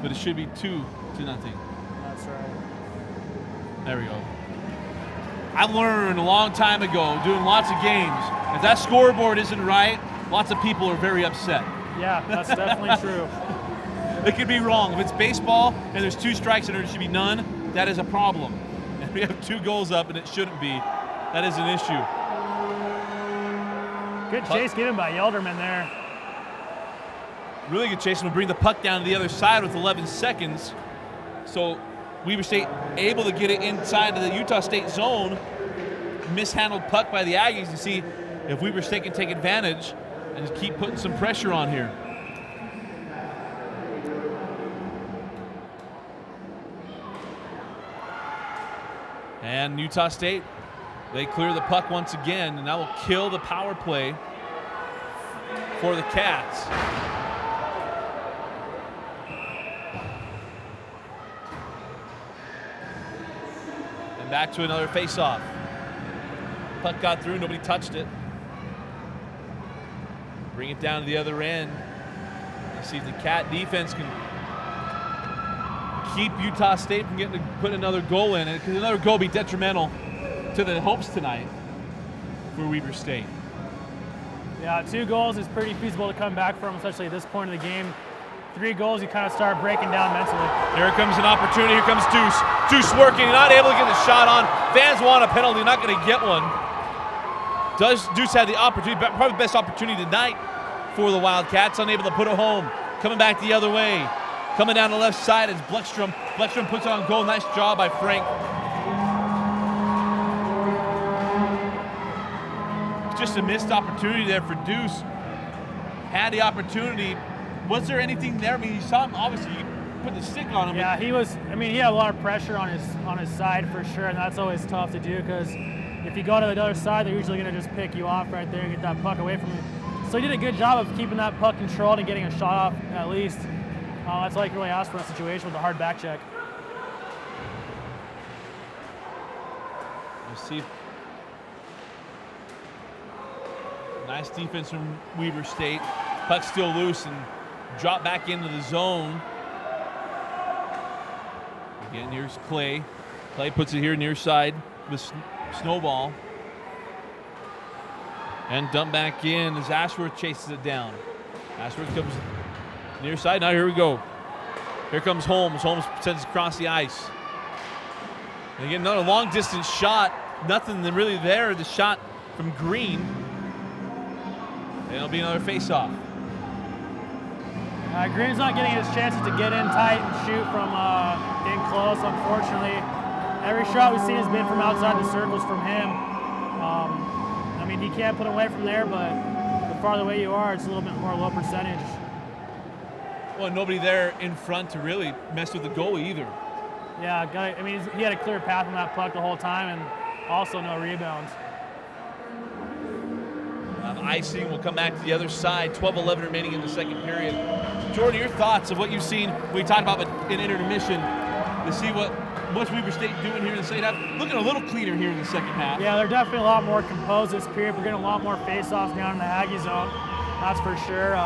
but it should be 2-0. That's right. There we go. I learned a long time ago, doing lots of games, if that scoreboard isn't right, lots of people are very upset. Yeah, that's definitely true. It could be wrong. If it's baseball and there's 2 strikes and there should be none, that is a problem. If we have 2 goals up and it shouldn't be, that is an issue. Good chase given by Yelderman there. Really good chase. We'll bring the puck down to the other side with 11 seconds. So Weber State able to get it inside of the Utah State zone. Mishandled puck by the Aggies to see if Weber State can take advantage and just keep putting some pressure on here. And Utah State, they clear the puck once again, and that will kill the power play for the Cats. And back to another face-off. Puck got through, nobody touched it. Bring it down to the other end. Let's see if the Cat defense can keep Utah State from getting to put another goal in it, because another goal will be detrimental to the hopes tonight for Weber State. Yeah, 2 goals is pretty feasible to come back from, especially at this point of the game. 3 goals, you kind of start breaking down mentally. Here comes an opportunity. Here comes Deuce. Deuce working, not able to get the shot on. Fans want a penalty, not going to get one. Does Deuce have the opportunity, probably the best opportunity tonight for the Wildcats, unable to put it home. Coming back the other way. Coming down the left side is Bleckstrom. Bleckstrom puts it on goal. Nice job by Frank. Just a missed opportunity there for Deuce. Had the opportunity. Was there anything there? I mean, you saw him, obviously, you put the stick on him. Yeah, he had a lot of pressure on his side for sure, and that's always tough to do because if you go to the other side, they're usually going to just pick you off right there and get that puck away from you. So he did a good job of keeping that puck controlled and getting a shot off at least. That's all you can really ask for in a situation with a hard back check. Let's see. Nice defense from Weber State. Puck still loose and drop back into the zone. Again, here's Clay. Clay puts it here near side with Snowball. And dumped back in as Ashworth chases it down. Ashworth comes near side. Now here we go. Here comes Holmes. Holmes sends it across the ice. And again, another long distance shot. Nothing really there. The shot from Green. And it'll be another face-off. Green's not getting his chances to get in tight and shoot from in close, unfortunately. Every shot we've seen has been from outside the circles from him. I mean, he can't put away from there, but the farther away you are, it's a little bit more low percentage. Well, nobody there in front to really mess with the goalie either. Yeah, I mean, he had a clear path on that puck the whole time, and also no rebounds. Icing will come back to the other side. 12-11 remaining in the second period. Jordan, your thoughts of what you've seen? We talked about in intermission to see what what's Weber State doing here in the second half? Looking a little cleaner here in the second half. Yeah, they're definitely a lot more composed this period. We're getting a lot more face-offs down in the Aggie zone. That's for sure.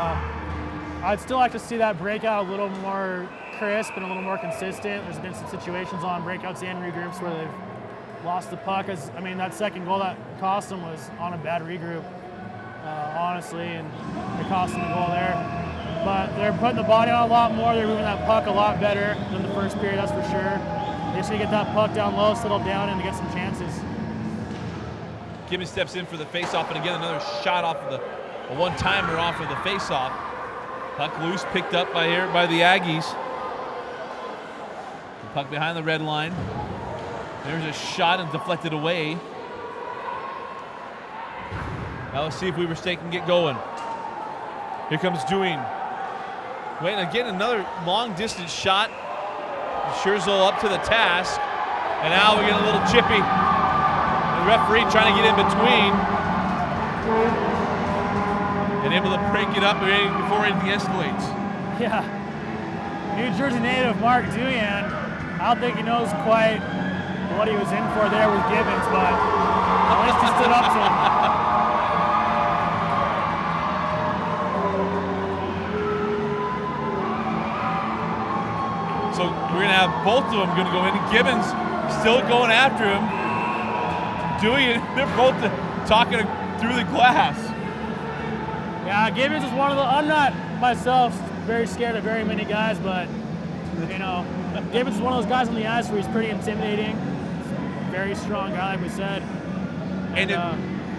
I'd still like to see that breakout a little more crisp and a little more consistent. There's been some situations on breakouts and regroups where they've lost the puck. I mean, that second goal that cost them was on a bad regroup, honestly, and it cost them a goal there. But they're putting the body on a lot more. They're moving that puck a lot better than the first period, that's for sure. They just need to get that puck down low, settle down, and to get some chances. Gibbons steps in for the face-off, and again, another shot off of a one-timer off of the face-off. Puck loose, picked up by the Aggies. The puck behind the red line. There's a shot and deflected away. Now let's see if Weber State can get going. Here comes Dewing. Wait, again, another long-distance shot. Scherzel up to the task. And now we're getting a little chippy. The referee trying to get in between. And able to break it up before anything escalates. Yeah. New Jersey native Mark Duyan, I don't think he knows quite what he was in for there with Gibbons, but at least he stood up to him. So we're going to have both of them going to go in. Gibbons still going after him. They're both talking through the glass. Yeah, Gibbons is one of the, I'm not myself very scared of very many guys, but, you know, Gibbons is one of those guys on the ice where he's pretty intimidating. Very strong guy, like we said. And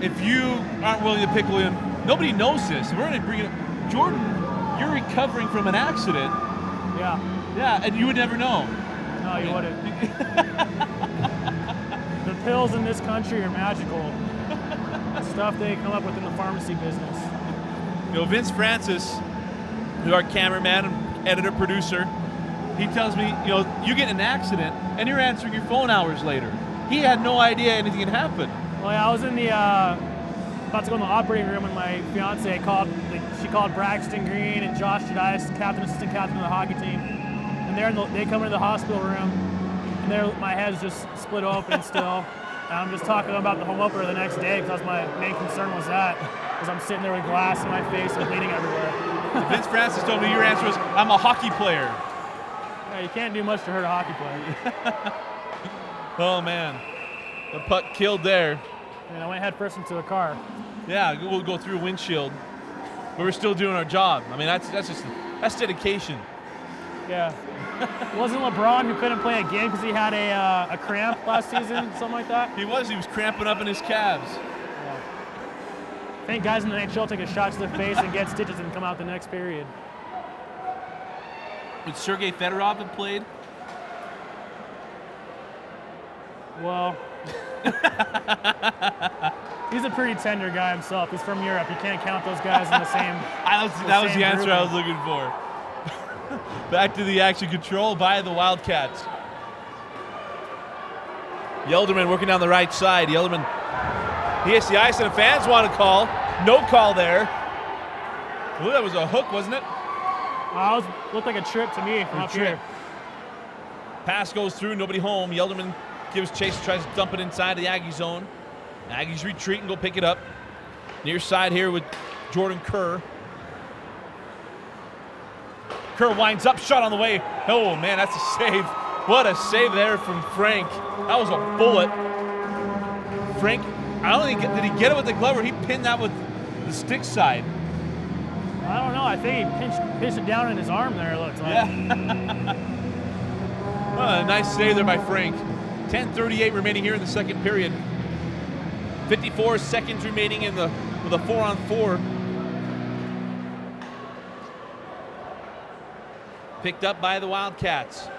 if you aren't willing to pickle him, nobody knows this. We're going to bring it up. Jordan, you're recovering from an accident. Yeah. Yeah, and you would never know. No, you wouldn't. The pills in this country are magical. The stuff they come up with in the pharmacy business. You know, Vince Francis, who's our cameraman and editor, producer, he tells me, you know, you get in an accident and you're answering your phone hours later. He had no idea anything had happened. Well, yeah, I was in the, about to go in the operating room when my fiance she called Braxton Green and Josh Jedias, assistant captain of the hockey team. And they come into the hospital room and my head's just split open still. And I'm just talking about the home opener the next day because my main concern was that. Because I'm sitting there with glass in my face and bleeding everywhere. Vince Francis told me your answer was, I'm a hockey player. Yeah, you can't do much to hurt a hockey player. Oh, man. The puck killed there. And I went head first into a car. Yeah, we'll go through a windshield. But we're still doing our job. I mean, that's dedication. Yeah. Wasn't LeBron who couldn't play a game because he had a cramp last season, something like that? He was cramping up in his calves. Yeah. I think guys in the NHL take a shot to the face and get stitches and come out the next period. Would Sergei Fedorov have played? Well, he's a pretty tender guy himself. He's from Europe. You can't count those guys in the same. That was the answer I was looking for. Back to the action, control by the Wildcats. Yelderman working down the right side. Yelderman, he hits the ice and the fans want to call. No call there. Ooh, that was a hook, wasn't it? Looked like a trip to me from up here. Pass goes through, nobody home. Yelderman gives chase, tries to dump it inside the Aggie zone. Aggies retreat and go pick it up. Near side here with Jordan Kerr. Kerr winds up, shot on the way. Oh, man, that's a save. What a save there from Frank. That was a bullet. Frank, I don't think, did he get it with the glove or he pinned that with the stick side? I don't know. I think he pinched it down in his arm there, it looked like. Yeah. Well, a nice save there by Frank. 10:38 remaining here in the second period. 54 seconds remaining with a 4-on-4. Picked up by the Wildcats.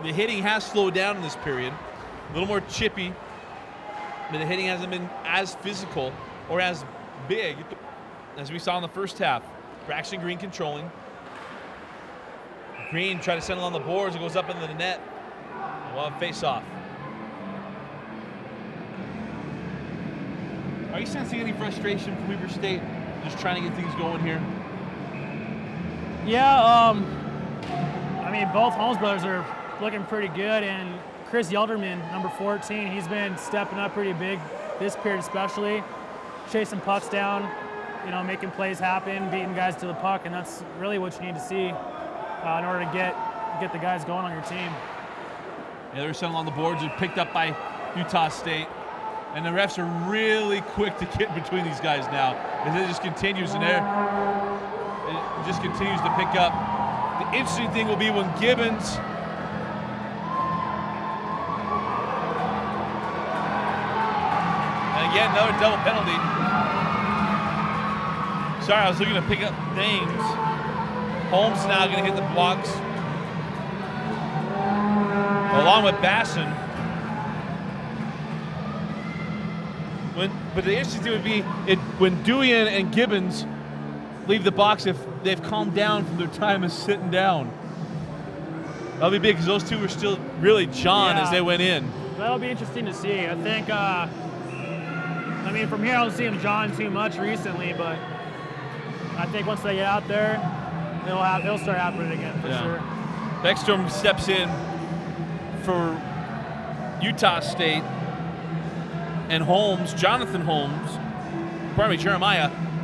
The hitting has slowed down in this period. A little more chippy, but the hitting hasn't been as physical or as big as we saw in the first half. Braxton Green controlling. Green try to send it on the boards. It goes up into the net. We'll have face-off. Are you sensing any frustration from Weber State? Just trying to get things going here? Yeah, I I mean, both Holmes brothers are looking pretty good, and Chris Yelderman, number 14, he's been stepping up pretty big this period especially, chasing pucks down, making plays happen, beating guys to the puck, and that's really what you need to see in order to get the guys going on your team. Yeah, they're settling on the boards and picked up by Utah State. And the refs are really quick to get between these guys now. As it just continues in there. It just continues to pick up. The interesting thing will be when Gibbons and again, another double penalty. Sorry, I was looking to pick up names. Holmes now going to hit the blocks. Along with Basson. But the interesting thing would be when Duyan and Gibbons leave the box if they've calmed down from their time of sitting down. That'll be big because those two were still really John as they went in. That'll be interesting to see. I think, from here I don't see him John too much recently, but I think once they get out there, it'll start happening again for sure. Beckstrom steps in for Utah State, and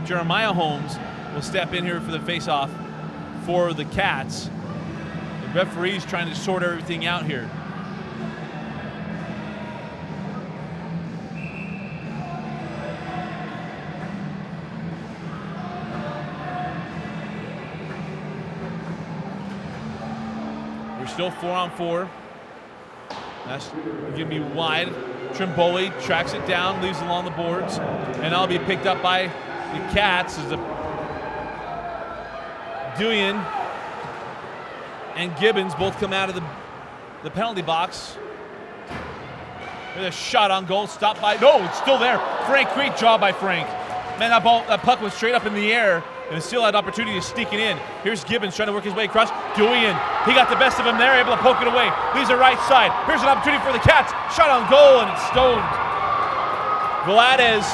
Jeremiah Holmes will step in here for the face-off for the Cats. The referee's trying to sort everything out here. We're still 4-on-4. That's going to be wide. Trimboli tracks it down, leaves it along the boards, and that'll be picked up by the Cats as Duyan and Gibbons both come out of the penalty box. There's a shot on goal, stopped by, no, it's still there. Frank, great job by Frank. Man, that puck was straight up in the air and still had opportunity to sneak it in. Here's Gibbons trying to work his way across. Duyan, he got the best of him there, able to poke it away. Leaves the right side. Here's an opportunity for the Cats. Shot on goal and it's stoned. Veladez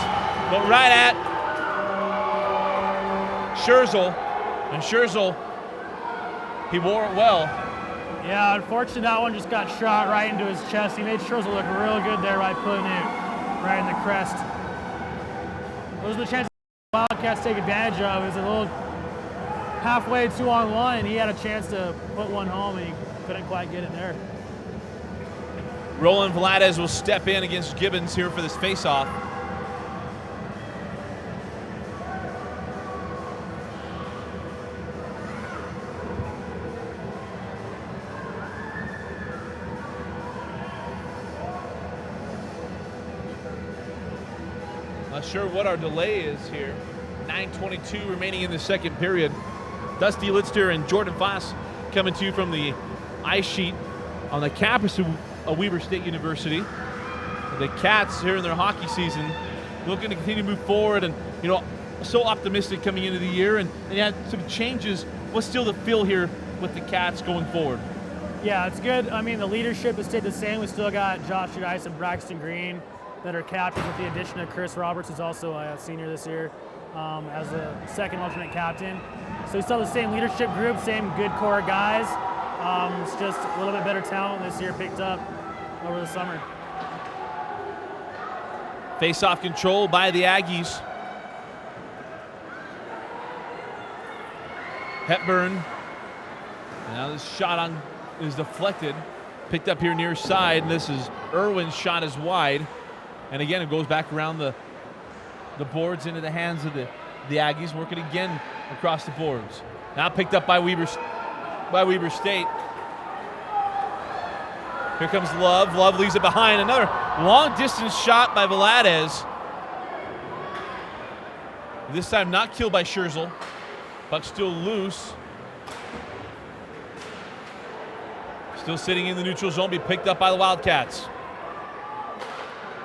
went right at Scherzel, and Scherzel, he wore it well. Yeah, unfortunately that one just got shot right into his chest. He made Scherzel look real good there by putting it right in the crest. Those are the chances Wildcats take advantage of. It was a little halfway 2-on-1, and he had a chance to put one home, and he couldn't quite get it there. Roland Veladez will step in against Gibbons here for this face-off. Not sure what our delay is here. 9:22 remaining in the second period. Dusty Litster and Jordan Foss coming to you from the ice sheet on the campus of Weber State University. The Cats here in their hockey season looking to continue to move forward and, so optimistic coming into the year and had some changes. What's still the feel here with the Cats going forward? Yeah, it's good. I mean, the leadership has stayed the same. We still got Josh Gice and Braxton Green that are captains with the addition of Chris Roberts, who's also a senior this year, as a second alternate captain. So we still have the same leadership group, same good core guys. It's just a little bit better talent this year picked up over the summer. Face-off control by the Aggies. Hepburn. Now this shot is deflected. Picked up here near side, and this is Irwin's shot is wide. And again, it goes back around the boards into the hands of the Aggies, working again across the boards. Now picked up by Weber State. Here comes Love. Love leaves it behind. Another long-distance shot by Veladez. This time not killed by Scherzel. Puck still loose. Still sitting in the neutral zone, be picked up by the Wildcats.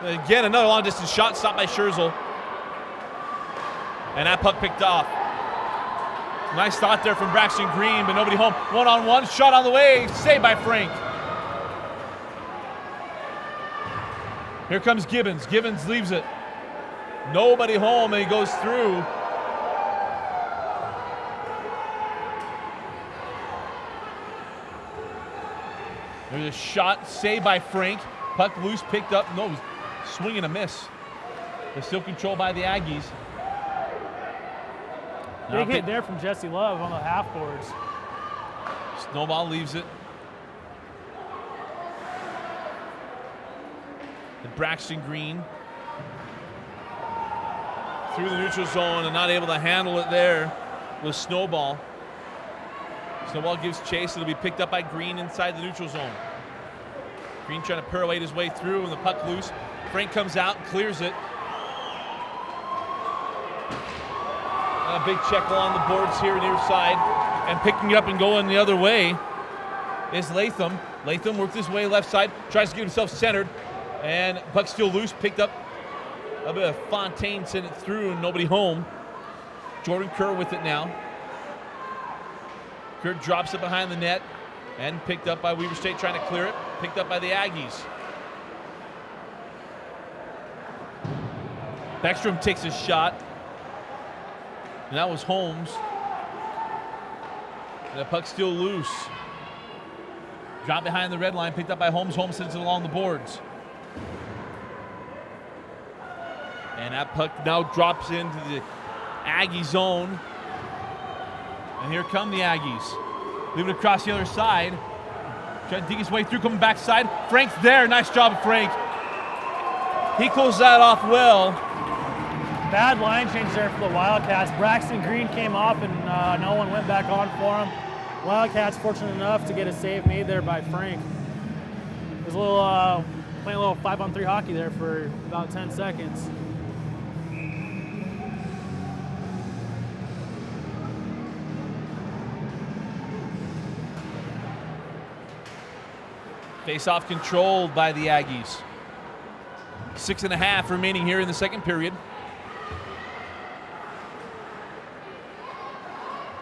Again, another long-distance shot stopped by Scherzel. And that puck picked off. Nice thought there from Braxton Green, but nobody home. One-on-one, shot on the way, saved by Frank. Here comes Gibbons. Gibbons leaves it. Nobody home, and he goes through. There's a shot saved by Frank. Puck loose, picked up. No, swing and a miss. They're still controlled by the Aggies. Big hit there from Jesse Love on the half boards. Snowball leaves it. And Braxton Green through the neutral zone and not able to handle it there with Snowball. Snowball gives chase. It'll be picked up by Green inside the neutral zone. Green trying to pirouette his way through and the puck loose. Frank comes out, clears it. A big check along the boards here near side. And picking it up and going the other way is Latham. Latham works his way left side, tries to get himself centered. And puck still loose, picked up a bit of Fontaine, sent it through and nobody home. Jordan Kerr with it now. Kerr drops it behind the net and picked up by Weber State trying to clear it. Picked up by the Aggies. Beckstrom takes a shot. And that was Holmes. And the puck's still loose. Dropped behind the red line, picked up by Holmes. Holmes sends it along the boards. And that puck now drops into the Aggie zone. And here come the Aggies. Leaving it across the other side. Trying to dig his way through, coming backside. Frank's there. Nice job of Frank. He closed that off well. Bad line change there for the Wildcats. Braxton Green came off and no one went back on for him. Wildcats fortunate enough to get a save made there by Frank. It was a little playing a little 5-on-3 hockey there for about 10 seconds. Face-off controlled by the Aggies. 6.5 remaining here in the second period.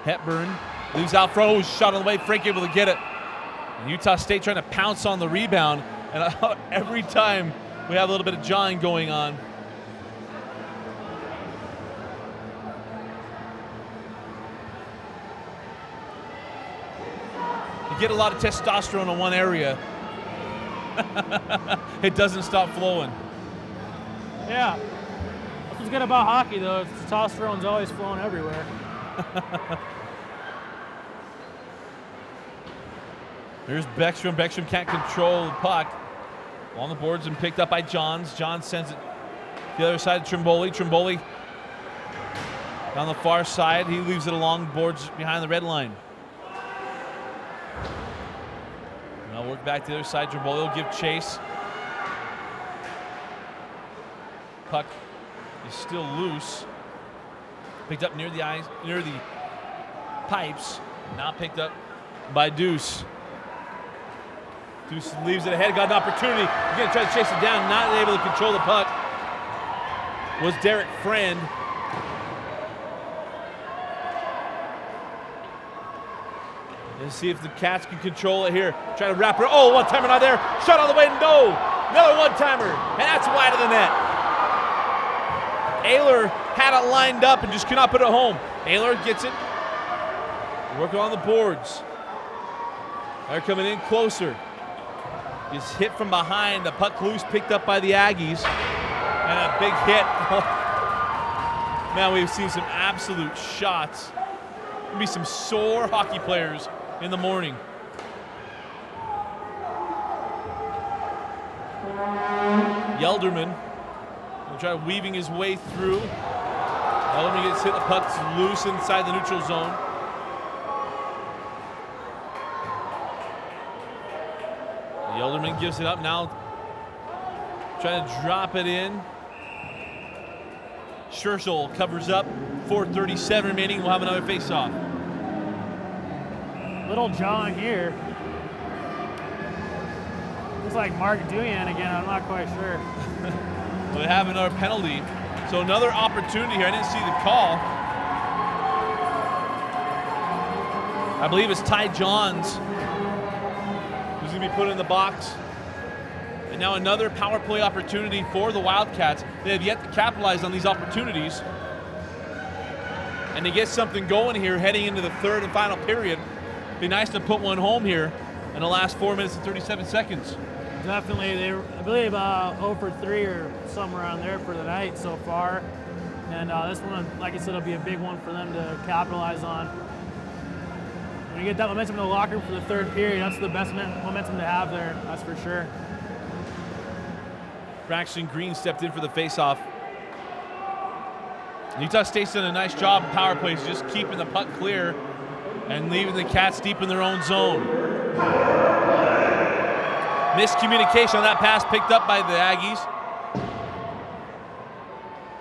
Hepburn leaves out front. Oh, shot on the way. Frank able to get it. And Utah State trying to pounce on the rebound. And every time we have a little bit of jawing going on. You get a lot of testosterone in one area. It doesn't stop flowing. Yeah. That's what's good about hockey, though. Testosterone's always flowing everywhere. There's Beckstrom. Beckstrom can't control the puck. On the boards and picked up by Johns. Johns sends it to the other side to Trimboli. Trimboli on the far side. He leaves it along the boards behind the red line. Now work back to the other side. Trimboli will give chase. Puck is still loose. Picked up near the eyes, near the pipes. Now picked up by Deuce. Deuce leaves it ahead, got an opportunity. He's going to try to chase it down, not able to control the puck. Was Derek Friend. Let's see if the Cats can control it here. Try to wrap her. Oh, one-timer not there. Shot on the way, no. Another one-timer, and that's wide of the net. Ayler had it lined up and just could not put it home. Ayler gets it. Working on the boards. They're coming in closer. Gets hit from behind. The puck loose, picked up by the Aggies. And a big hit. Man, we've seen some absolute shots. There'll be some sore hockey players in the morning. Yelderman will try weaving his way through. Yelderman gets hit. The puck's loose inside the neutral zone. Yelderman gives it up now. Trying to drop it in. Scherschel covers up. 4:37 remaining. We'll have another face-off. Little John here. Looks like Mark Duyan again. I'm not quite sure. We have another penalty. So another opportunity here. I didn't see the call. I believe it's Ty Johns who's going to be put in the box. And now another power play opportunity for the Wildcats. They have yet to capitalize on these opportunities. And to get something going here heading into the third and final period. Be nice to put one home here in the last 4 minutes and 37 seconds. Definitely. I believe 0 for 3 or somewhere around there for the night so far. And this one, like I said, will be a big one for them to capitalize on. When you get that momentum in the locker room for the third period, that's the best momentum to have there, that's for sure. Braxton Green stepped in for the faceoff. Utah State's done a nice job in power plays, just keeping the puck clear and leaving the Cats deep in their own zone. Miscommunication on that pass picked up by the Aggies.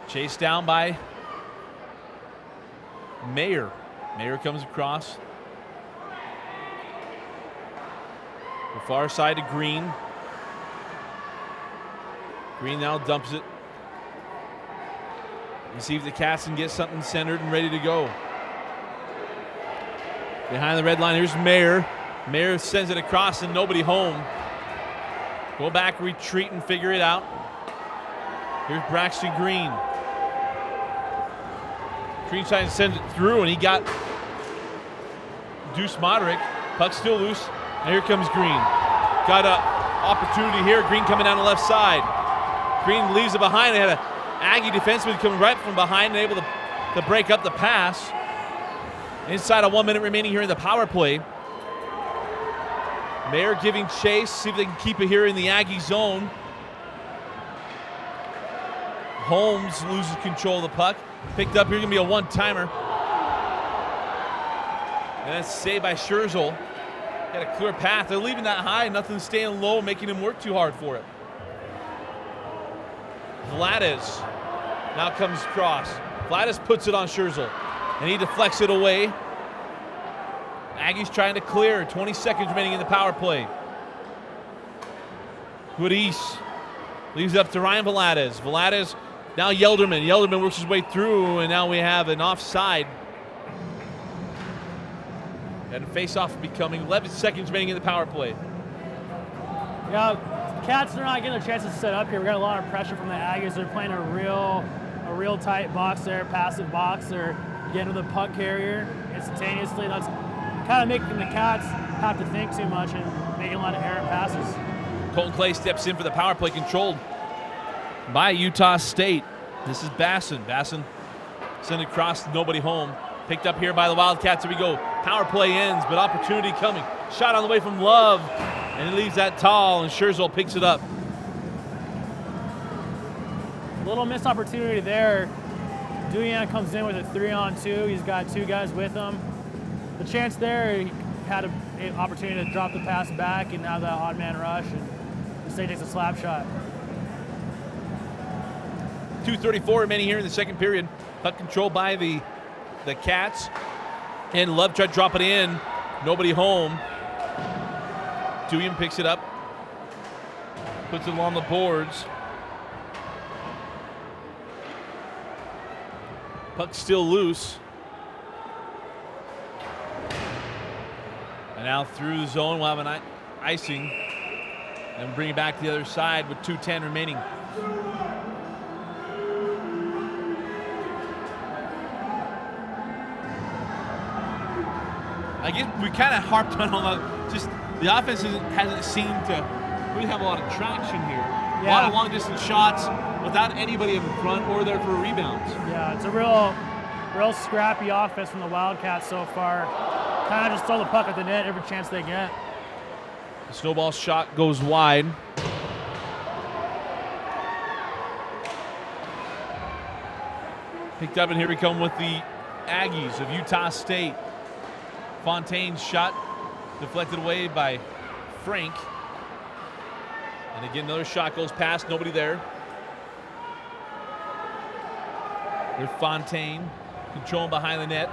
Chased down by Mayer. Mayer comes across. The far side to Green. Green now dumps it. You see if the Cats can get something centered and ready to go. Behind the red line, here's Mayer. Mayer sends it across and nobody home. Go back, retreat, and figure it out. Here's Braxton Green. Green trying to send it through, and he got Deuce Moderick. Puck still loose, and here comes Green. Got an opportunity here. Green coming down the left side. Green leaves it behind. They had an Aggie defenseman coming right from behind and able to break up the pass. Inside of 1 minute remaining here in the power play. Mayer giving chase, see if they can keep it here in the Aggie zone. Holmes loses control of the puck. Picked up here, gonna be a one-timer. And that's saved by Scherzel. Got a clear path. They're leaving that high, nothing staying low, making him work too hard for it. Vladis now comes across. Vladis puts it on Scherzel, and he deflects it away. Aggies trying to clear. 20 seconds remaining in the power play. Guadis leaves it up to Ryan Vladis. Vladis now Yelderman. Yelderman works his way through, and now we have an offside. And face-off becoming 11 seconds remaining in the power play. Yeah, Cats are not getting a chance to set up here. We got a lot of pressure from the Aggies. They're playing a real tight box there, passive box. They're getting to the puck carrier instantaneously. That's kind of making the Cats have to think too much and making a lot of errant passes. Colton Clay steps in for the power play, controlled by Utah State. This is Basson. Basson sent it across, nobody home. Picked up here by the Wildcats. Here we go. Power play ends, but opportunity coming. Shot on the way from Love, and he leaves that tall, and Scherzel picks it up. A little missed opportunity there. Duyan comes in with a 3-on-2. He's got two guys with him. The chance there, he had an opportunity to drop the pass back and have that odd man rush, and the state takes a slap shot. 2:34 remaining here in the second period. Puck control by the Cats. And Love tried to drop it in. Nobody home. Duyan picks it up. Puts it along the boards. Puck still loose. And now through the zone, we'll have an icing. And bring it back to the other side with 2:10 remaining. I guess we kind of harped on all that. Just the offense hasn't seemed to really have a lot of traction here. Yeah. A lot of long distance shots without anybody in front or there for rebounds. Yeah, it's a real scrappy offense from the Wildcats so far. Kind of just throw the puck at the net every chance they get. The snowball shot goes wide. Picked up, and here we come with the Aggies of Utah State. Fontaine's shot deflected away by Frank. And again, another shot goes past, nobody there. There's Fontaine controlling behind the net.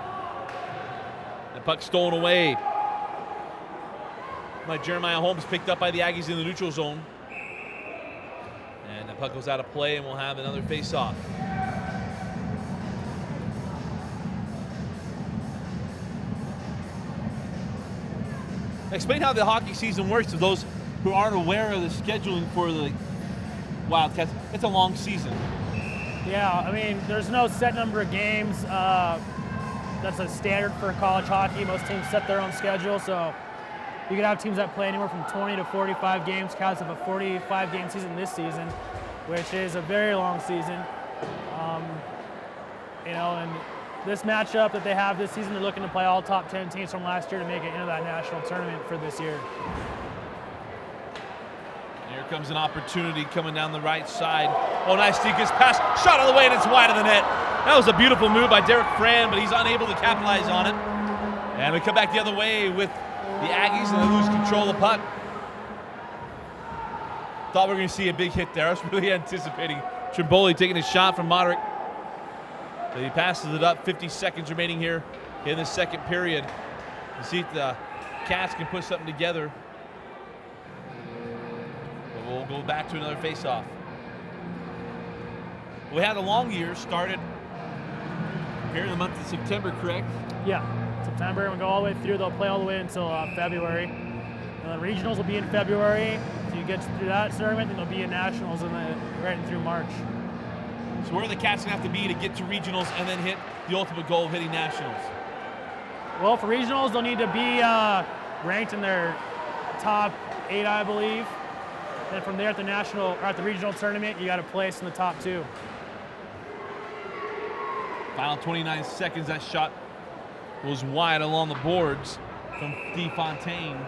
The puck stolen away by Jeremiah Holmes, picked up by the Aggies in the neutral zone. And the puck goes out of play, and we'll have another face-off. Explain how the hockey season works to those who aren't aware of the scheduling for the Wildcats. It's a long season. Yeah, I mean, there's no set number of games. That's a standard for college hockey. Most teams set their own schedule, so You could have teams that play anywhere from 20 to 45 games. Cats have a 45-game season this season, which is a very long season. And this matchup that they have this season, they're looking to play all top 10 teams from last year to make it into that national tournament for this year. Here comes an opportunity coming down the right side. Oh, nice Deacons pass, shot all the way, and it's wide of the net. That was a beautiful move by Derek Fran, but he's unable to capitalize on it. And we come back the other way with the Aggies, and they lose control of the puck. Thought we were going to see a big hit there. I was really anticipating Trimboli taking a shot from Moderick. But he passes it up. 50 seconds remaining here in the second period. You see if the Cats can put something together. But we'll go back to another face-off. We had a long year started here in the month of September, correct? Yeah, September, and we go all the way through. They'll play all the way until February. And the regionals will be in February. So you get through that tournament, and they'll be in nationals right through March. So where are the Cats going to have to be to get to regionals and then hit the ultimate goal of hitting nationals? Well, for regionals, they'll need to be ranked in their top 8, I believe. And from there at the regional tournament, you got to place in the top 2. Final 29 seconds. That shot was wide along the boards from DeFontaine.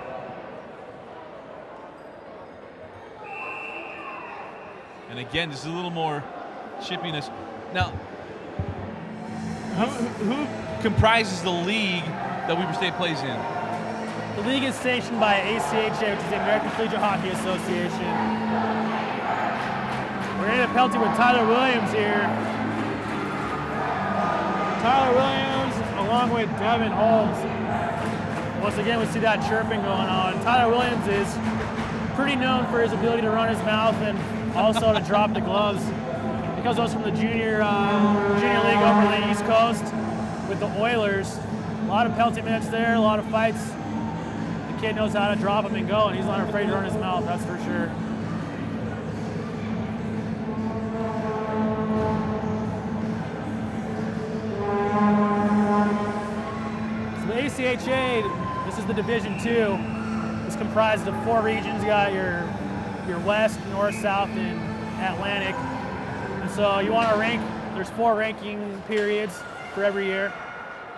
And again, just a little more chippiness. Now, who comprises the league that Weber State plays in? The league is sanctioned by ACHA, which is the American Collegiate Hockey Association. We're going to get a penalty with Tyler Williams here. Tyler Williams along with Devin Holmes. Once again, we see that chirping going on. Tyler Williams is pretty known for his ability to run his mouth and also to drop the gloves. Because those from the junior league over the East Coast with the Oilers. A lot of penalty minutes there, a lot of fights. The kid knows how to drop them and go, and he's not afraid to run his mouth, that's for sure. So the ACHA, this is the Division II. It's comprised of 4 regions. You got your West, North, South, and Atlantic. And so you want to rank, there's 4 ranking periods for every year.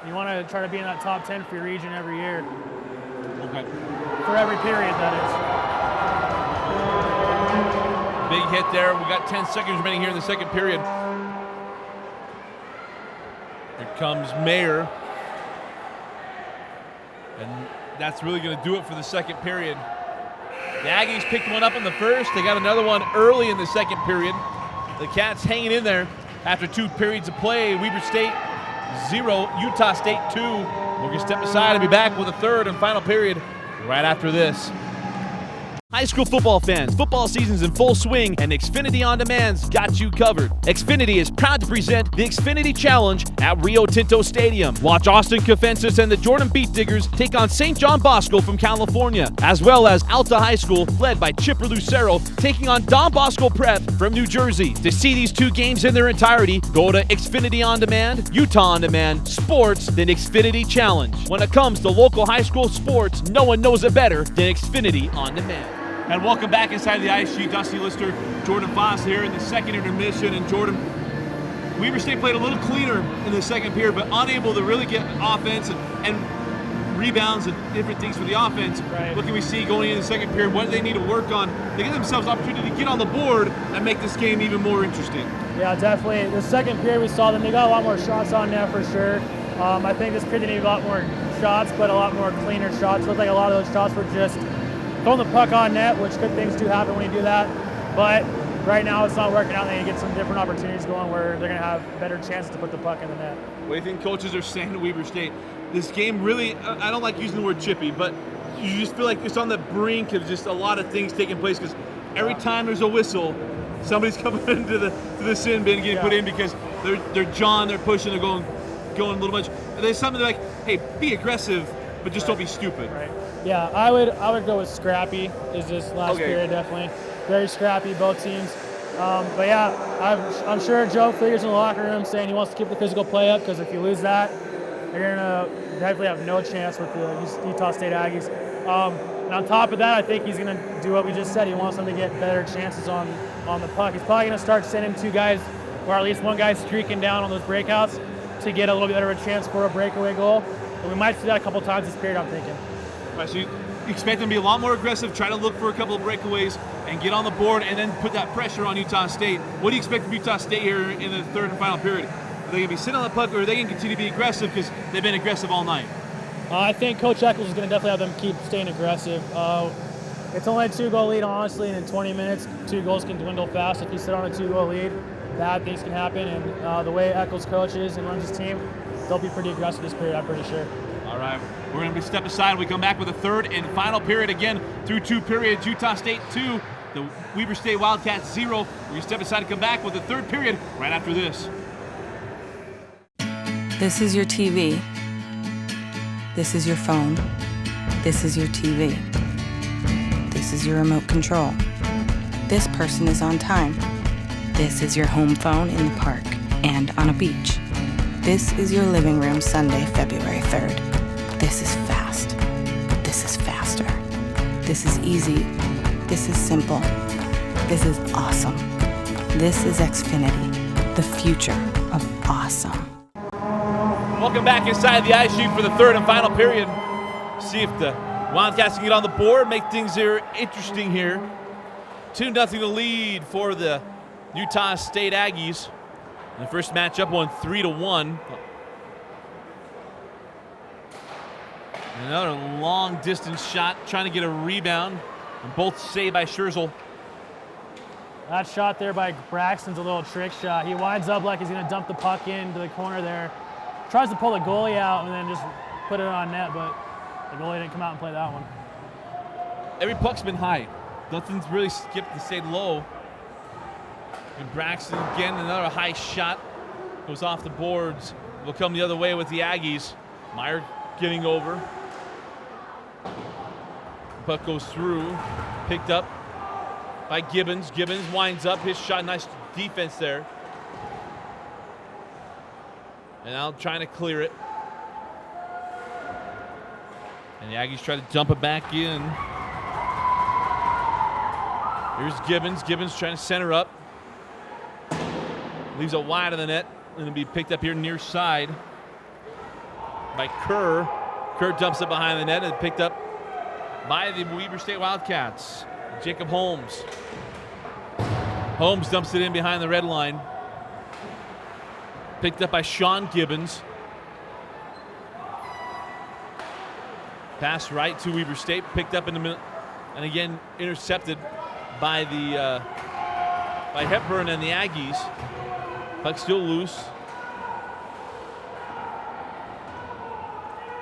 You want to try to be in that top 10 for your region every year. Okay. For every period, that is. Big hit there. We got 10 seconds remaining here in the second period. Here comes Mayer. And that's really going to do it for the second period. The Aggies picked one up in the first. They got another one early in the second period. The Cats hanging in there after 2 periods of play. Weber State 0, Utah State 2. We're going to step aside and be back with a third and final period right after this. High school football fans, football season's in full swing, and Xfinity On Demand's got you covered. Xfinity is proud to present the Xfinity Challenge at Rio Tinto Stadium. Watch Austin Cofensis and the Jordan Beat Diggers take on St. John Bosco from California, as well as Alta High School, led by Chipper Lucero, taking on Don Bosco Prep from New Jersey. To see these 2 games in their entirety, go to Xfinity On Demand, Utah On Demand, Sports, then Xfinity Challenge. When it comes to local high school sports, no one knows it better than Xfinity On Demand. And welcome back inside the ice sheet. Dusty Lister, Jordan Foss here in the second intermission. And Jordan, Weber State played a little cleaner in the second period, but unable to really get offense and rebounds and different things for the offense. Right. What can we see going into the second period? What do they need to work on? They give themselves opportunity to get on the board and make this game even more interesting. Yeah, definitely. The second period we saw them, they got a lot more shots on net for sure. I think this period they need a lot more shots, but a lot more cleaner shots. Looked like a lot of those shots were just throwing the puck on net, which good things do happen when you do that. But right now it's not working out. They need to get some different opportunities going where they're going to have better chances to put the puck in the net. What do you think coaches are saying to Weber State? This game really, I don't like using the word chippy, but you just feel like it's on the brink of just a lot of things taking place because every time there's a whistle, somebody's coming into the sin bin getting put in because they're jawing, they're pushing, they're going a little much. There's something like, hey, be aggressive, but just don't be stupid. Right. Yeah, I would go with scrappy. Is this last period definitely very scrappy, both teams. But yeah, I'm sure Joe figures in the locker room saying he wants to keep the physical play up because if you lose that, you're gonna definitely have no chance with the Utah State Aggies. And on top of that, I think he's going to do what we just said. He wants them to get better chances on the puck. He's probably going to start sending two guys, or at least one guy streaking down on those breakouts to get a little bit better of a chance for a breakaway goal. And we might see that a couple times this period, I'm thinking. Right, so you expect them to be a lot more aggressive, try to look for a couple of breakaways and get on the board and then put that pressure on Utah State. What do you expect from Utah State here in the third and final period? Are they going to be sitting on the puck, or are they going to continue to be aggressive because they've been aggressive all night? I think Coach Eccles is going to definitely have them keep staying aggressive. It's only a 2-goal lead, honestly, and in 20 minutes, 2 goals can dwindle fast. If you sit on a 2-goal lead, bad things can happen, and the way Eccles coaches and runs his team, they'll be pretty aggressive this period, I'm pretty sure. All right, we're going to step aside. We come back with a third and final period again through 2 periods. Utah State 2, the Weber State Wildcats 0. We're going to step aside and come back with the third period right after this. This is your TV. This is your phone. This is your TV. This is your remote control. This person is on time. This is your home phone in the park and on a beach. This is your living room Sunday, February 3rd. This is fast. This is faster. This is easy. This is simple. This is awesome. This is Xfinity, the future of awesome. Welcome back inside the ice sheet for the third and final period. See if the Wildcats can get on the board, make things here interesting here. 2-0 to lead for the Utah State Aggies. The first matchup won 3-1. Another long distance shot, trying to get a rebound. And both saved by Scherzel. That shot there by Braxton's a little trick shot. He winds up like he's going to dump the puck into the corner there. Tries to pull the goalie out and then just put it on net, but the goalie didn't come out and play that one. Every puck's been high. Nothing's really skipped and stayed low. And Braxton again, another high shot. Goes off the boards. Will come the other way with the Aggies. Meyer getting over. Puck goes through. Picked up by Gibbons. Gibbons winds up his shot. Nice defense there. And now trying to clear it. And the Aggies try to dump it back in. Here's Gibbons. Gibbons trying to center up. Leaves it wide of the net. And it'll be picked up here near side by Kerr. Kerr dumps it behind the net and picked up by the Weber State Wildcats. Jacob Holmes. Holmes dumps it in behind the red line. Picked up by Sean Gibbons. Pass right to Weber State. Picked up in the middle. And again, intercepted by the by Hepburn and the Aggies. Puck still loose.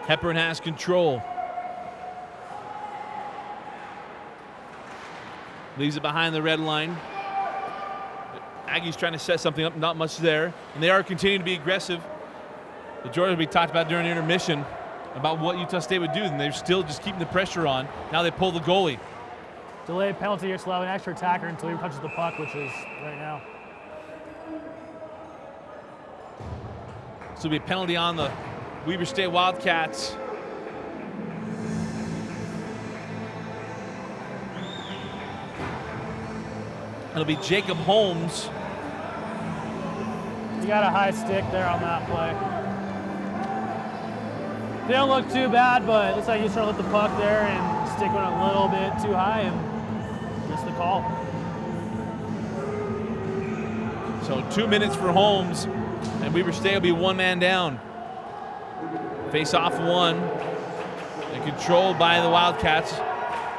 Hepburn has control. Leaves it behind the red line. Aggies trying to set something up, not much there. And they are continuing to be aggressive. The Georgia we talked about during the intermission about what Utah State would do, and they're still just keeping the pressure on. Now they pull the goalie. Delayed penalty here, so allow an extra attacker until he punches the puck, which is right now. So it'll be a penalty on the Weber State Wildcats. It'll be Jacob Holmes. He got a high stick there on that play. They don't look too bad, but it looks like he's trying to lift the puck there and stick went a little bit too high and gets the call. So 2 minutes for Holmes, and Weber State will be one man down. Face off one, and controlled by the Wildcats.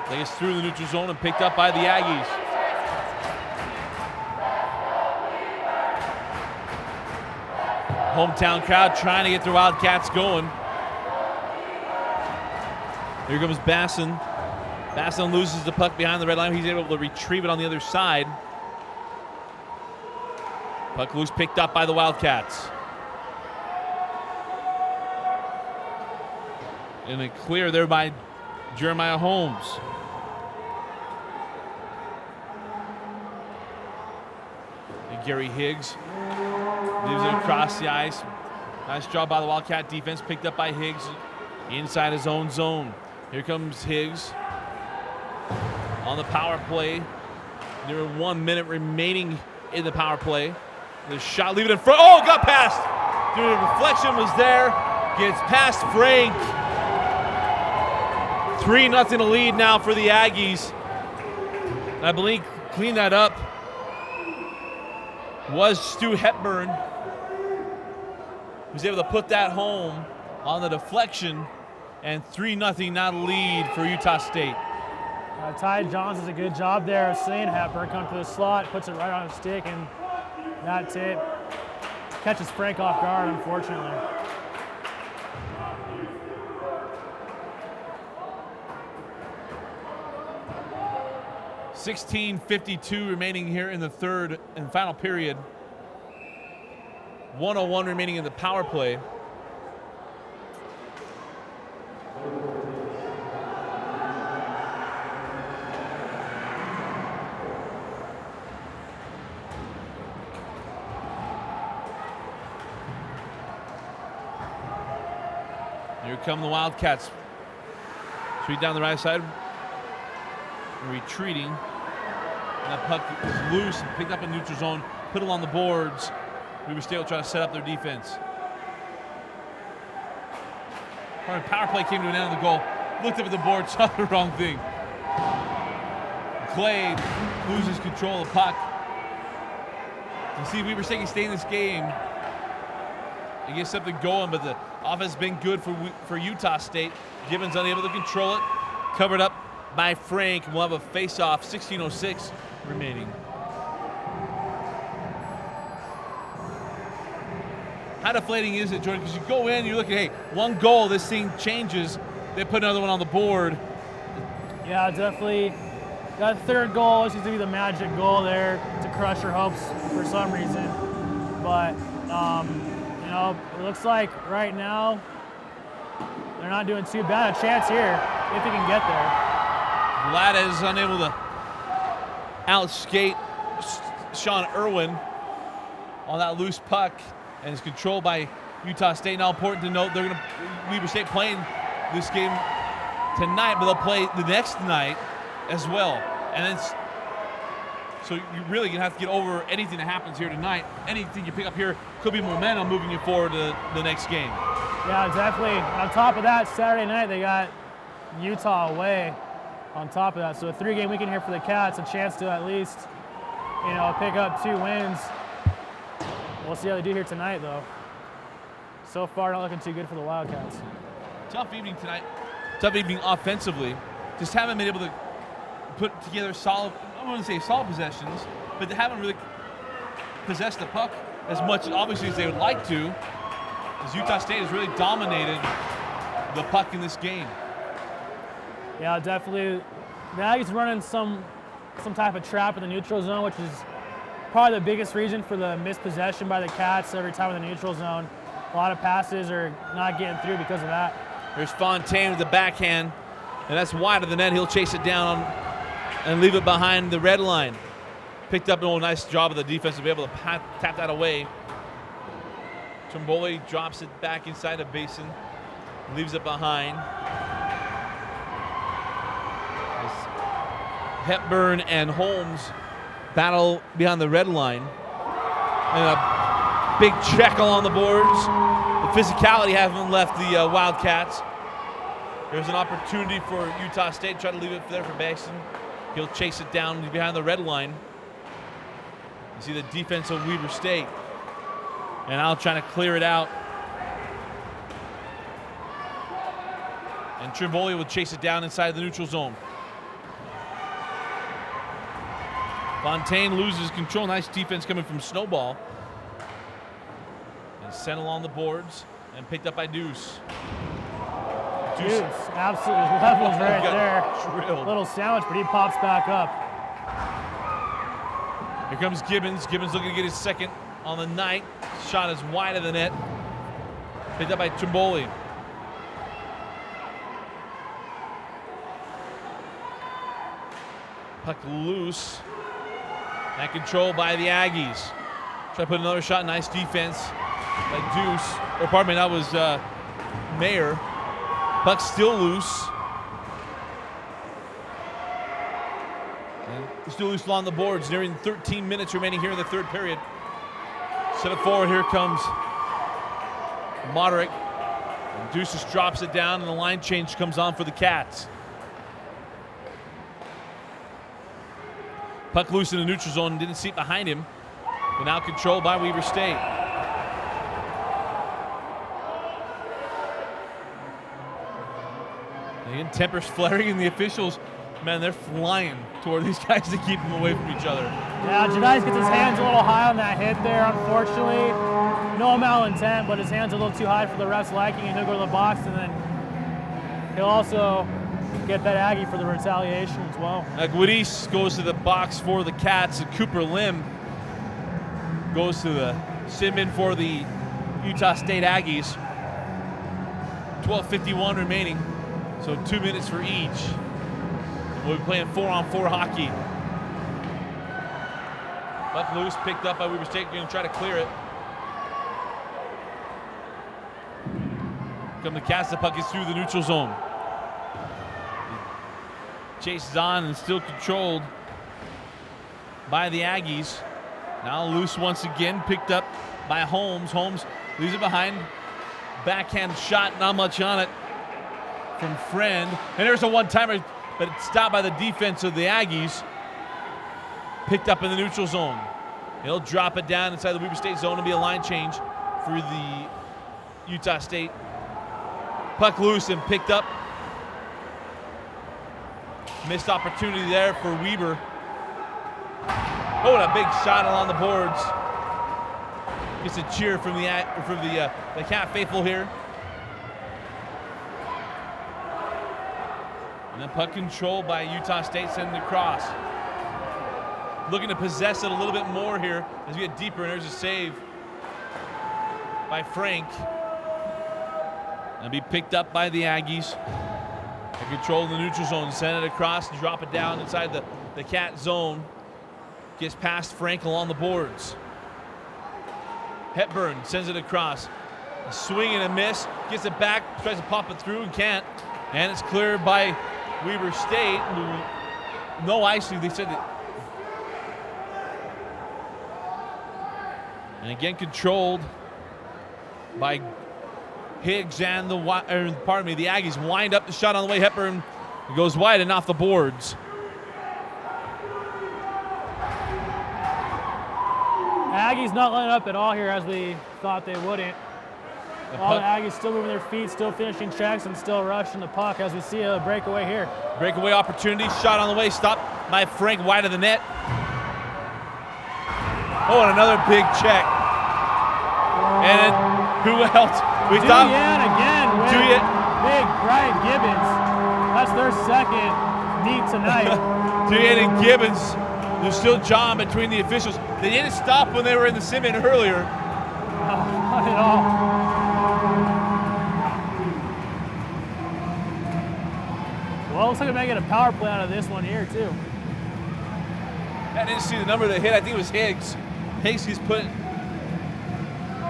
They get through the neutral zone and picked up by the Aggies. Hometown crowd trying to get the Wildcats going. Here comes Basson. Basson loses the puck behind the red line. He's able to retrieve it on the other side. Puck loose, picked up by the Wildcats. And a clear there by Jeremiah Holmes. And Gary Higgs leaves it across the ice. Nice job by the Wildcat defense, picked up by Higgs inside his own zone. Here comes Higgs. on the power play. There 1 minute remaining in the power play. The shot, leave it in front. Oh, got past. Dude, the reflection was there. Gets past Frank. 3-0 to lead now for the Aggies. I believe cleaned that up was Stu Hepburn. Was able to put that home on the deflection, and 3-0 now to lead for Utah State. Ty Johns does a good job there of seeing Hepburn come to the slot, puts it right on his stick, and that tip catches Frank off guard, unfortunately. .52 remaining here in the third and final period. 1:01 remaining in the power play. Here come the Wildcats. Sweep down the right side. Retreating. And that puck is loose and picked up in neutral zone. Put it on the boards. Weber State will try to set up their defense. Power play came to an end of the goal. Looked up at the board, saw the wrong thing. Clay loses control of the puck. You see Weber State can stay in this game and get something going, but the offense has been good for Utah State. Gibbons unable to control it. Covered up by Frank. We'll have a face-off, 16:06 remaining. How deflating is it, Jordan? Because you go in, you're looking, hey, one goal, this thing changes. They put another one on the board. Yeah, definitely. That third goal is going to be the magic goal there to crush your hopes for some reason. But, you know, it looks like right now they're not doing too bad. A chance here if he can get there. Vlad is unable to outskate Sean Irwin on that loose puck, and is controlled by Utah State. Now, important to note, they're going to Weber State playing this game tonight, but they'll play the next night as well. And then, so you're really going to have to get over anything that happens here tonight. Anything you pick up here could be momentum moving you forward to the next game. Yeah, definitely. On top of that, Saturday night they got Utah away. On top of that, so a 3-game weekend here for the Cats, a chance to at least, you know, pick up 2 wins. We'll see how they do here tonight, though. So far, not looking too good for the Wildcats. Tough evening tonight. Tough evening offensively. Just haven't been able to put together solid, I wouldn't say solid possessions, but they haven't really possessed the puck as much, obviously, as they would like to, as Utah State has really dominated the puck in this game. Yeah, definitely. The Aggies running some type of trap in the neutral zone, which is probably the biggest reason for the missed possession by the Cats every time in the neutral zone. A lot of passes are not getting through because of that. There's Fontaine with the backhand, and that's wide of the net. He'll chase it down and leave it behind the red line. Picked up a nice job of the defense to be able to tap that away. Trimboli drops it back inside the basin, leaves it behind. Hepburn and Holmes battle behind the red line. And a big check along the boards. The physicality hasn't left the Wildcats. There's an opportunity for Utah State to try to leave it there for Baxton. He'll chase it down behind the red line. You see the defense of Weber State. And Al trying to clear it out. And Trimboli will chase it down inside the neutral zone. Fontaine loses control. Nice defense coming from Snowball. And sent along the boards and picked up by Deuce. Deuce absolutely levels right there. Drilled. Little sandwich, but he pops back up. Here comes Gibbons. Gibbons looking to get his second on the night. Shot is wide of the net. Picked up by Trimboli. Puck loose. And controlled by the Aggies. Try to put another shot. Nice defense by Deuce. Or pardon me, that was Mayer. Puck still loose. And still loose along the boards, nearing 13 minutes remaining here in the third period. Set it forward, here comes Moderick. And Deuces drops it down, and the line change comes on for the Cats. Puck loose in the neutral zone, didn't see it behind him, but now controlled by Weber State. Again, tempers flaring, and the officials, man, they're flying toward these guys to keep them away from each other. Yeah, Janice gets his hands a little high on that hit there, unfortunately. No malintent, but his hands are a little too high for the ref's liking, and he'll go to the box, and then he'll also get that Aggie for the retaliation as well. Guadis goes to the box for the Cats, and Cooper Lim goes to the sim-in for the Utah State Aggies. 12:51 remaining, so 2 minutes for each. We'll be playing 4-on-4 hockey. Puck loose, picked up by Weber State, going to try to clear it. Come the Cats, the puck is through the neutral zone. Chases on and still controlled by the Aggies. Now loose once again, picked up by Holmes. Holmes leaves it behind. Backhand shot, not much on it from Friend. And there's a one-timer, but it's stopped by the defense of the Aggies. Picked up in the neutral zone. He'll drop it down inside the Weber State zone. It'll be a line change for the Utah State. Puck loose and picked up. Missed opportunity there for Weber. Oh, and a big shot along the boards. Gets a cheer from the Cat faithful here. And then puck control by Utah State, sending it across. Looking to possess it a little bit more here as we get deeper, and there's a save by Frank. And be picked up by the Aggies. They control the neutral zone, send it across and drop it down inside the Cat zone. Gets past Frank along the boards. Hepburn sends it across. A swing and a miss. Gets it back, tries to pop it through and can't. And it's cleared by Weber State. No icing, they said that. And again controlled by Higgs and the Aggies wind up the shot on the way. Hepburn goes wide and off the boards. Aggies not letting up at all here as we thought they wouldn't. All the Aggies still moving their feet, still finishing checks, and still rushing the puck as we see a breakaway here. Breakaway opportunity, shot on the way, stopped by Frank wide of the net. Oh, and another big check. And who else? We thought again with big Brian Gibbons. That's their second meet tonight. Duyan and Gibbons, there's still John between the officials. They didn't stop when they were in the sim-in earlier. Not at all. Well, it looks like we might get a power play out of this one here, too. I didn't see the number that hit. I think it was Higgs. Higgs is put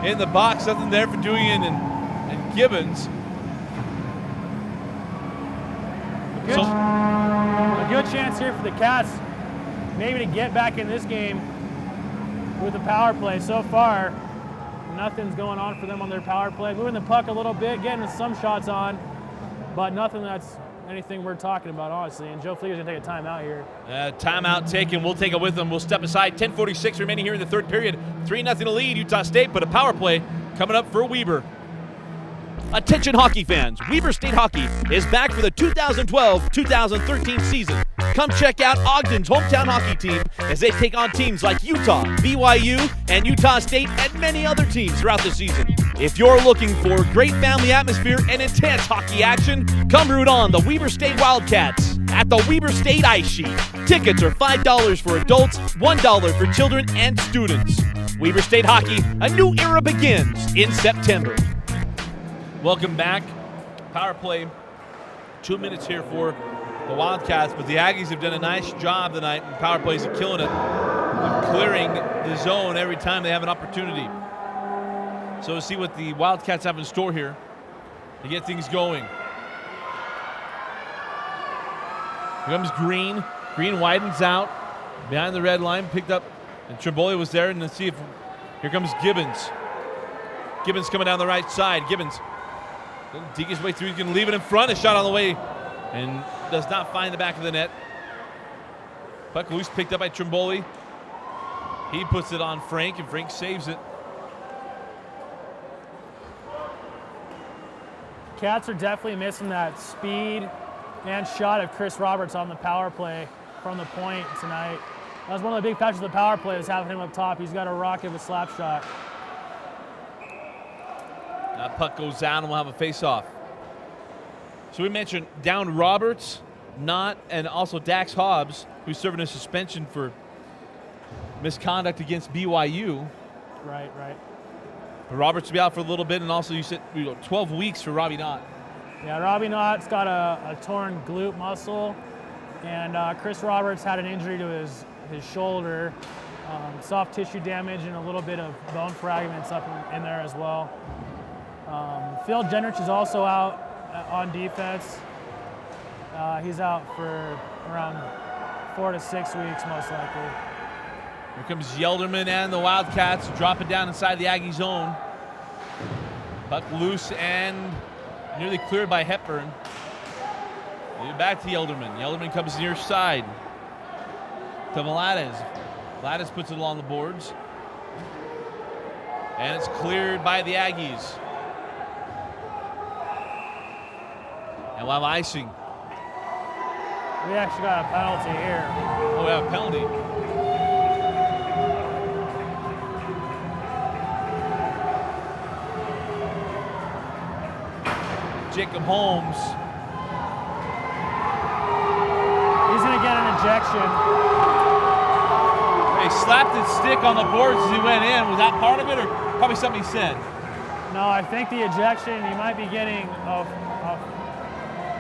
in the box. Nothing there for Duyan and Gibbons. A good chance here for the Cats maybe to get back in this game with the power play. So far, nothing's going on for them on their power play. Moving the puck a little bit, getting some shots on, but nothing that's anything we're talking about, honestly. And Joe Flieger's going to take a timeout here. Timeout taken. We'll take it with them. We'll step aside. 10:46 remaining here in the third period. 3-0 to lead Utah State, but a power play coming up for Weber. Attention hockey fans, Weber State Hockey is back for the 2012-2013 season. Come check out Ogden's hometown hockey team as they take on teams like Utah, BYU, and Utah State, and many other teams throughout the season. If you're looking for great family atmosphere and intense hockey action, come root on the Weber State Wildcats at the Weber State Ice Sheet. Tickets are $5 for adults, $1 for children and students. Weber State Hockey, a new era begins in September. Welcome back. Power play. 2 minutes here for the Wildcats, but the Aggies have done a nice job tonight, and power plays are killing it. They're clearing the zone every time they have an opportunity. So we'll see what the Wildcats have in store here to get things going. Here comes Green. Green widens out behind the red line, picked up, and Trimboli was there. And let's see if here comes Gibbons. Gibbons coming down the right side. Gibbons doesn't deke his way through. He's going to leave it in front. A shot on the way, and does not find the back of the net. Puck loose, picked up by Trimboli. He puts it on Frank, and Frank saves it. Cats are definitely missing that speed and shot of Chris Roberts on the power play from the point tonight. That was one of the big factors of the power play, is having him up top. He's got a rocket with slap shot. That puck goes down, and we'll have a face-off. So we mentioned down Roberts, Knott, and also Dax Hobbs, who's serving a suspension for misconduct against BYU. Right. But Roberts will be out for a little bit, and also you said 12 weeks for Robbie Knott. Yeah, Robbie Knott's got a torn glute muscle, and Chris Roberts had an injury to his shoulder, soft tissue damage, and a little bit of bone fragments up in there as well. Phil Jenrich is also out on defense. He's out for around 4 to 6 weeks, most likely. Here comes Yelderman and the Wildcats, drop it down inside the Aggie zone. Puck loose and nearly cleared by Hepburn. Back to Yelderman. Yelderman comes near side to Vlades. Vlades puts it along the boards. And it's cleared by the Aggies. And while icing. We actually got a penalty here. Oh, we have a penalty. Jacob Holmes. He's going to get an ejection. He slapped his stick on the boards as he went in. Was that part of it, or probably something he said? No, I think the ejection, he might be getting a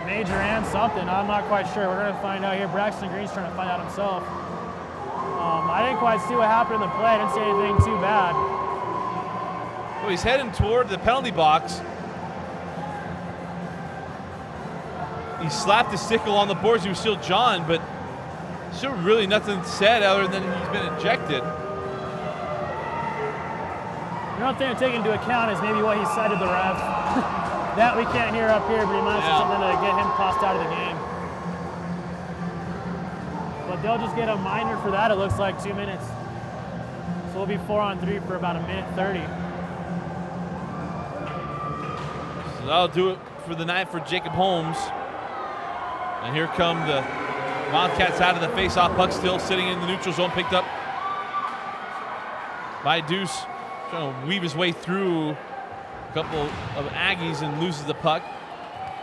major and something. I'm not quite sure. We're going to find out here. Braxton Green's trying to find out himself. I didn't quite see what happened in the play. I didn't see anything too bad. Well, he's heading toward the penalty box. He slapped his stick along the boards. He was still John, but still really nothing said other than he's been ejected. The only thing to take into account is maybe what he said to the ref. That we can't hear up here, but he might have said something to get him tossed out of the game. But they'll just get a minor for that. It looks like 2 minutes. So we'll be 4-on-3 for about 1:30. So that'll do it for the night for Jacob Holmes. And here come the Wildcats out of the face-off. Puck still sitting in the neutral zone, picked up by Deuce. Trying to weave his way through a couple of Aggies and loses the puck.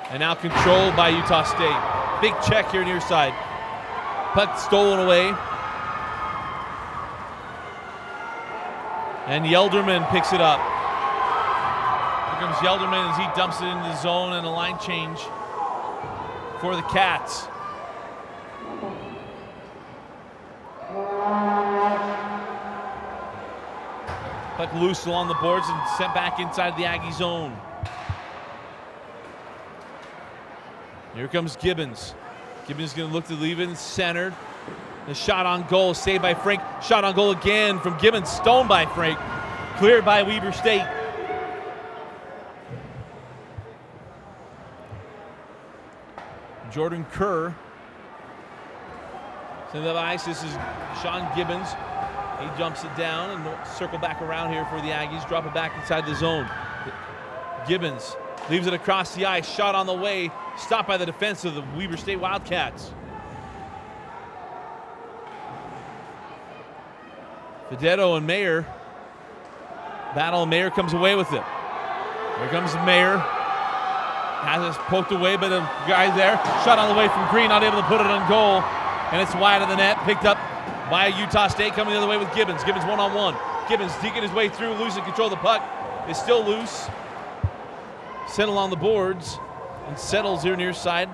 And now controlled by Utah State. Big check here near side. Puck stolen away. And Yelderman picks it up. Here comes Yelderman as he dumps it into the zone, and a line change for the Cats. Puck loose along the boards and sent back inside the Aggie zone. Here comes Gibbons. Gibbons is going to look to leave it in centered. The shot on goal, saved by Frank. Shot on goal again from Gibbons, stoned by Frank. Cleared by Weber State. Jordan Kerr. To the ice, this is Sean Gibbons. He jumps it down and circle back around here for the Aggies. Drop it back inside the zone. Gibbons leaves it across the ice. Shot on the way. Stopped by the defense of the Weber State Wildcats. Fedetto and Mayer battle. Mayer comes away with it. Here comes Mayer. Has it poked away, but a guy there. Shot on the way from Green, not able to put it on goal. And it's wide of the net, picked up by Utah State, coming the other way with Gibbons. Gibbons one-on-one. Gibbons deking his way through, losing control of the puck. Is still loose. Sent along the boards and settles here near side.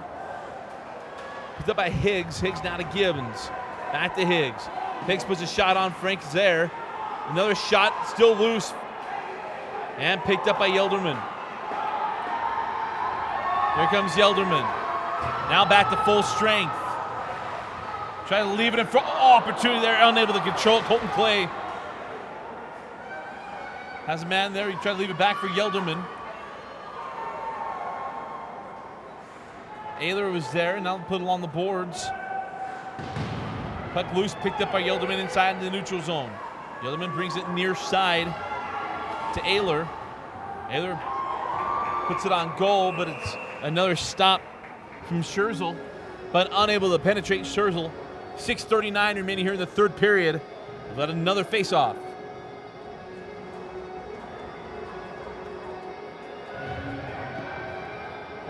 Picked up by Higgs. Higgs now to Gibbons. Back to Higgs. Higgs puts a shot on Frank there. Another shot, still loose. And picked up by Yelderman. Here comes Yelderman. Now back to full strength. Try to leave it in front. Oh, opportunity there, unable to control it. Colton Clay has a man there. He tried to leave it back for Yelderman. Ayler was there, now put it on the boards. Puck loose, picked up by Yelderman inside the neutral zone. Yelderman brings it near side to Ayler. Ayler puts it on goal, but it's another stop from Scherzel, but unable to penetrate Scherzel. 6:39 remaining here in the third period. We've got another face-off.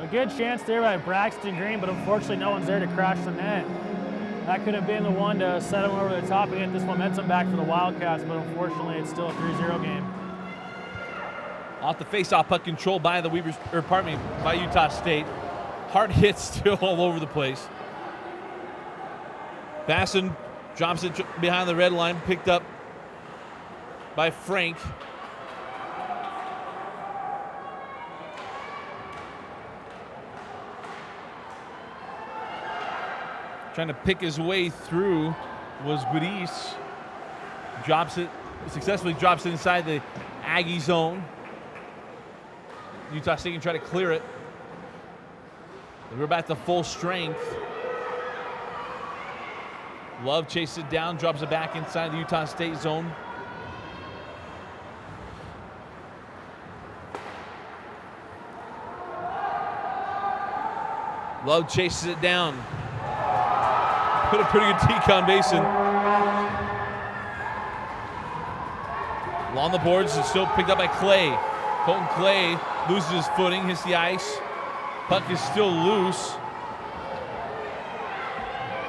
A good chance there by Braxton Green, but unfortunately no one's there to crash the net. That could have been the one to set him over the top and get this momentum back for the Wildcats, but unfortunately it's still a 3-0 game. Off the face-off, puck controlled by the by Utah State. Hard hits still all over the place. Basson drops it behind the red line, picked up by Frank. Trying to pick his way through was Guidice. Successfully drops it inside the Aggie zone. Utah State can try to clear it. We're back to full strength. Love chases it down, drops it back inside the Utah State zone. Love chases it down. Put a pretty good deke on Basin. Along the boards, it's still picked up by Clay. Colton Clay loses his footing, hits the ice. Puck is still loose.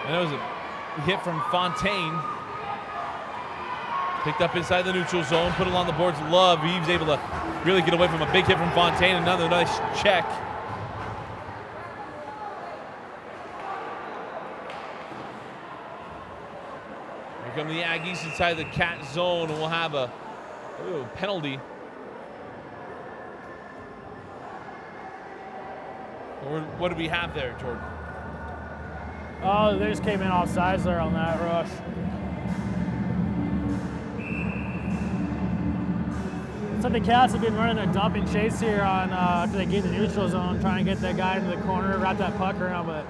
And it was a hit from Fontaine. Picked up inside the neutral zone, put it on the boards. Love, he was able to really get away from a big hit from Fontaine. Another nice check. Here come the Aggies inside the Cat zone, and we'll have a penalty. Or what do we have there, Jordan? Oh, they just came in off sides there on that rush. So the Cats have been running a dump and chase here on after they get the neutral zone, trying to get that guy into the corner, wrap that puck around, but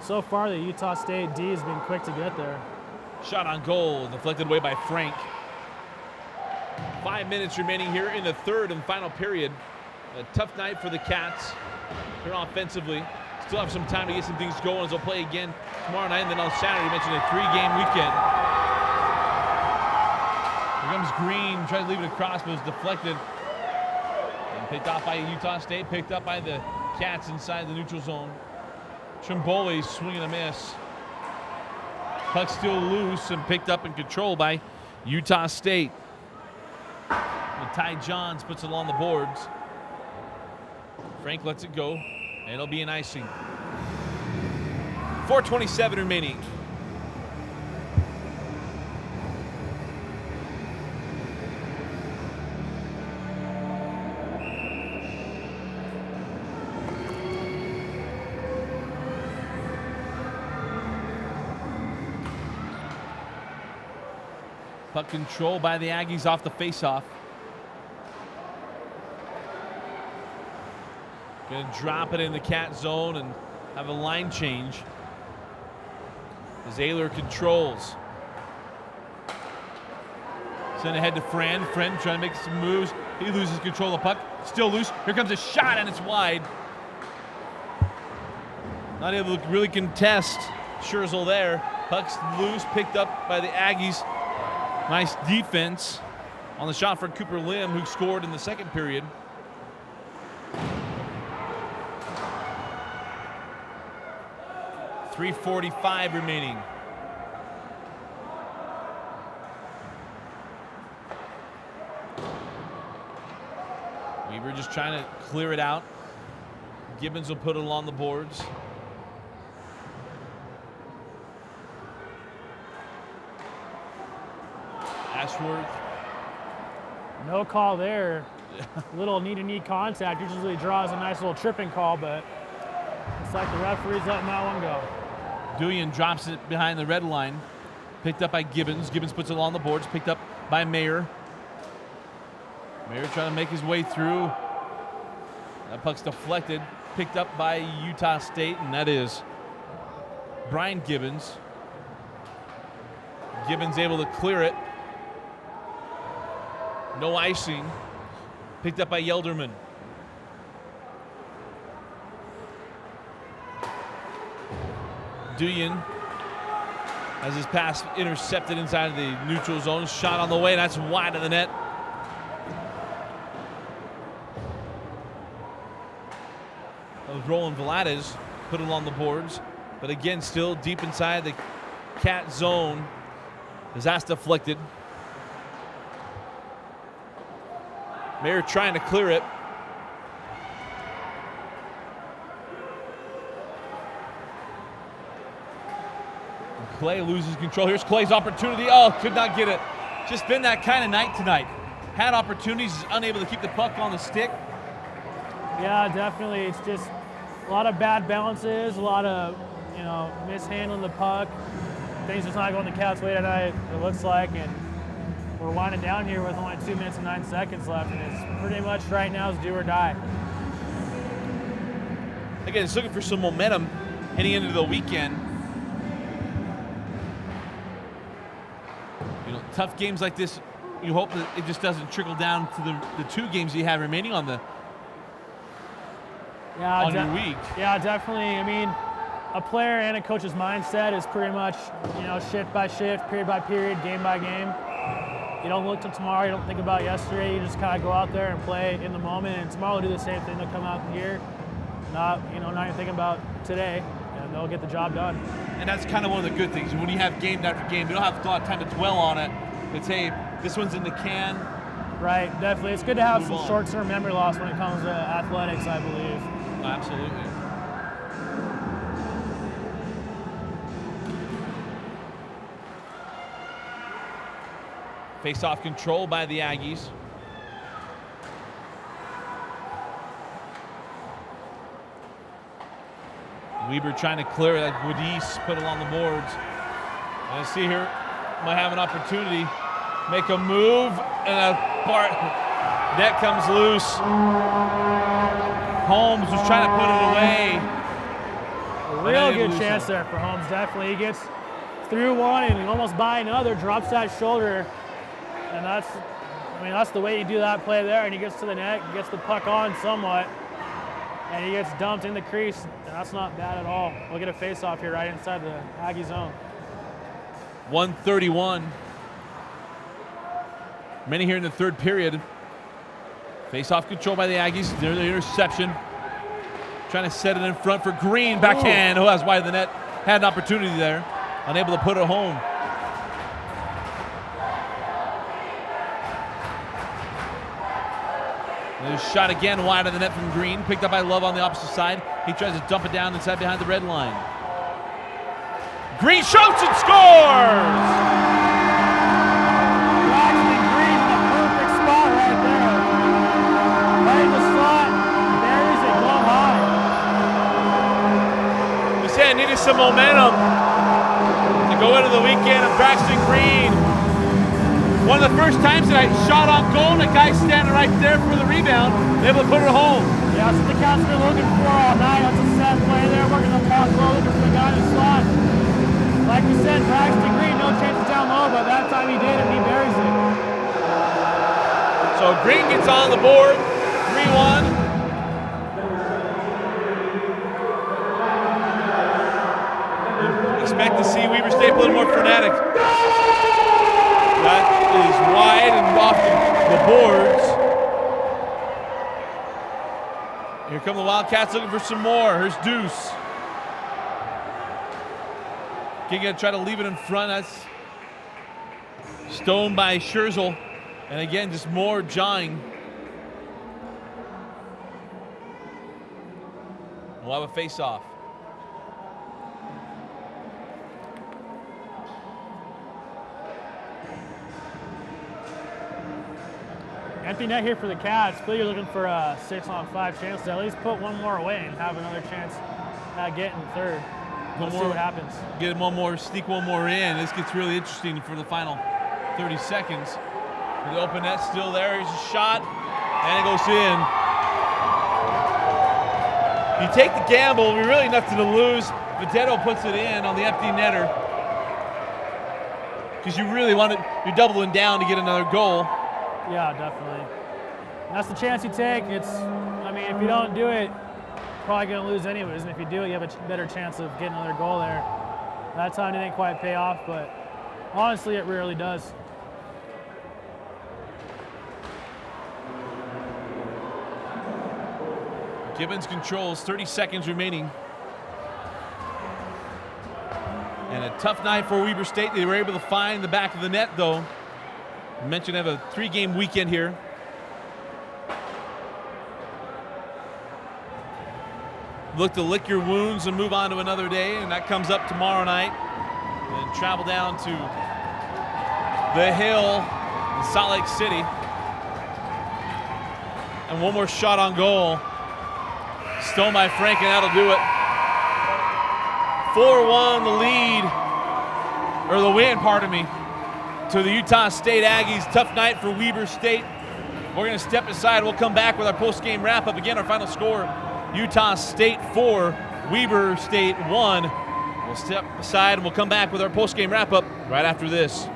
so far the Utah State D has been quick to get there. Shot on goal, deflected away by Frank. 5 minutes remaining here in the third and final period. A tough night for the Cats here offensively. Still have some time to get some things going as they'll play again tomorrow night, and then on Saturday, you mentioned a 3-game weekend. Here comes Green, tries to leave it across, but it's deflected. And picked off by Utah State, picked up by the Cats inside the neutral zone. Trimboli swinging a miss. Puck still loose and picked up and controlled by Utah State. And Ty Johns puts it along the boards. Frank lets it go, and it'll be an icing. 4:27 remaining. Puck control by the Aggies off the faceoff. Gonna drop it in the Cat zone and have a line change. As Ayler controls. Send ahead to Friend. Friend trying to make some moves. He loses control of the puck. Still loose. Here comes a shot and it's wide. Not able to really contest Scherzel there. Puck's loose, picked up by the Aggies. Nice defense on the shot for Cooper Lim, who scored in the second period. .345 remaining. Weaver just trying to clear it out. Gibbons will put it along the boards. Ashworth. No call there. Little knee-to-knee contact usually draws a nice little tripping call, but it's like the referee's letting that one go. Duyan drops it behind the red line. Picked up by Gibbons. Gibbons puts it along the boards. Picked up by Mayer. Mayer trying to make his way through. That puck's deflected. Picked up by Utah State, and that is Brian Gibbons. Gibbons able to clear it. No icing. Picked up by Yelderman. Duyan has his pass intercepted inside of the neutral zone. Shot on the way, that's wide of the net. Roland Vlades put it on the boards, but again, still deep inside the Cat zone. As that's deflected. Mayer trying to clear it. Clay loses control. Here's Clay's opportunity. Oh, could not get it. Just been that kind of night tonight. Had opportunities, is unable to keep the puck on the stick. Yeah, definitely. It's just a lot of bad balances, a lot of, mishandling the puck. Things just not going the Cats' way tonight, it looks like, and we're winding down here with only 2 minutes and 9 seconds left, and it's pretty much right now is do or die. Again, it's looking for some momentum heading into the weekend. Tough games like this, you hope that it just doesn't trickle down to the 2 games you have remaining on the your week. Yeah, definitely. I mean, a player and a coach's mindset is pretty much, shift by shift, period by period, game by game. You don't look to tomorrow, you don't think about yesterday, you just kind of go out there and play in the moment, and tomorrow will do the same thing. They'll come out here, not even thinking about today, and they'll get the job done. And that's kind of one of the good things. When you have game after game, you don't have a lot of time to dwell on it. It's, hey, this one's in the can. Right, definitely. It's good to have some short-term memory loss when it comes to athletics, I believe. Absolutely. Face-off control by the Aggies. Weber trying to clear that. Guadis put it on the boards. And I see here, might have an opportunity. Make a move, and net comes loose. Holmes was trying to put it away. A real good chance there for Holmes, definitely. He gets through one and almost by another, drops that shoulder. And that's the way you do that play there. And he gets to the net, gets the puck on somewhat, and he gets dumped in the crease. And that's not bad at all. We'll get a face-off here right inside the Aggie zone. 1:31. Many here in the third period. Face-off control by the Aggies. There's the interception. Trying to set it in front for Green. Backhand. Oh, that's wide of the net. Had an opportunity there. Unable to put it home. There's a shot again wide of the net from Green. Picked up by Love on the opposite side. He tries to dump it down inside behind the red line. Green shoots and scores! Needed some momentum to go into the weekend, and Braxton Green, one of the first times that I shot on goal, and a guy standing right there for the rebound, able to put it home. Yeah, that's what the Cats have been looking for all night. That's a set play there, working the puck low, looking for the guy in the slot. Like you said, Braxton Green, no chances down low, but that time he did, and he buries it. So Green gets on the board, 3-1. Expect to see Weber State a little more frenetic. That is wide and off the boards. Here come the Wildcats looking for some more. Here's Deuce. Gonna try to leave it in front. That's stoned by Scherzel. And again, just more jawing. We'll have a face-off. Empty net here for the Cats. But you're looking for a 6-on-5 chance to at least put one more away and have another chance at getting third. Let's see what happens. Get one more, sneak one more in. This gets really interesting for the final 30 seconds. The open net's still there. Here's a shot, and it goes in. You take the gamble. We're really nothing to lose. Viterbo puts it in on the empty netter because you really want it. You're doubling down to get another goal. Yeah, definitely. And that's the chance you take. I mean, if you don't do it, probably going to lose anyways. And if you do it, you have a better chance of getting another goal there. That time it didn't quite pay off, but honestly, it rarely does. Gibbons controls, 30 seconds remaining. And a tough night for Weber State. They were able to find the back of the net, though. I mentioned they have a 3-game weekend here. Look to lick your wounds and move on to another day, and that comes up tomorrow night. And travel down to the Hill in Salt Lake City. And one more shot on goal. Stone by Frank, and that'll do it. 4-1 the lead, or the win, pardon me, to the Utah State Aggies. Tough night for Weber State. We're going to step aside. We'll come back with our post-game wrap-up. Again, our final score, Utah State 4, Weber State 1. We'll step aside, and we'll come back with our post-game wrap-up right after this.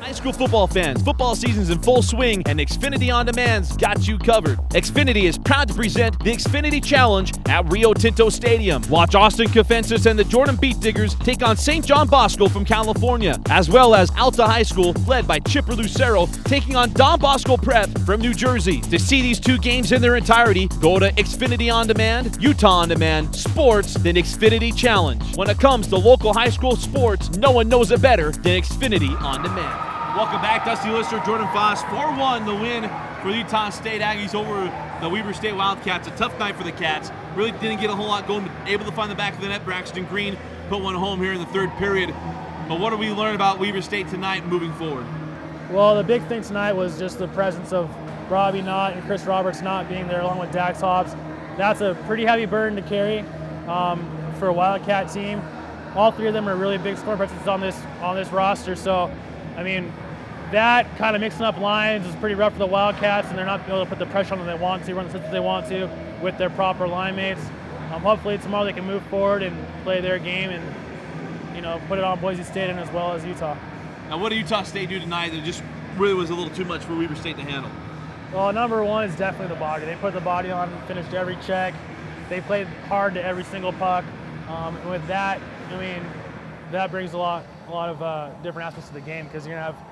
High school football fans, football season's in full swing, and Xfinity On Demand's got you covered. Xfinity is proud to present the Xfinity Challenge at Rio Tinto Stadium. Watch Austin Cofensis and the Jordan Beat Diggers take on St. John Bosco from California, as well as Alta High School, led by Chipper Lucero, taking on Don Bosco Prep from New Jersey. To see these two games in their entirety, go to Xfinity On Demand, Utah On Demand, Sports, then Xfinity Challenge. When it comes to local high school sports, no one knows it better than Xfinity On Demand. Welcome back, Dusty Lister, Jordan Foss. 4-1 the win for the Utah State Aggies over the Weber State Wildcats. A tough night for the Cats. Really didn't get a whole lot going, but able to find the back of the net. Braxton Green put one home here in the third period. But what do we learn about Weber State tonight moving forward? Well, the big thing tonight was just the presence of Robbie Knott and Chris Roberts not being there, along with Dax Hobbs. That's a pretty heavy burden to carry for a Wildcat team. All three of them are really big scoring presences on this roster. So, I mean, that kind of mixing up lines is pretty rough for the Wildcats, and they're not able to put the pressure on them they want to, run the systems they want to with their proper line mates. Hopefully tomorrow they can move forward and play their game and, you know, put it on Boise State and as well as Utah. Now, what did Utah State do tonight that just really was a little too much for Weber State to handle? Well, number one is definitely the body. They put the body on, finished every check. They played hard to every single puck. And with that, I mean, that brings a lot of different aspects to the game, because you're going to have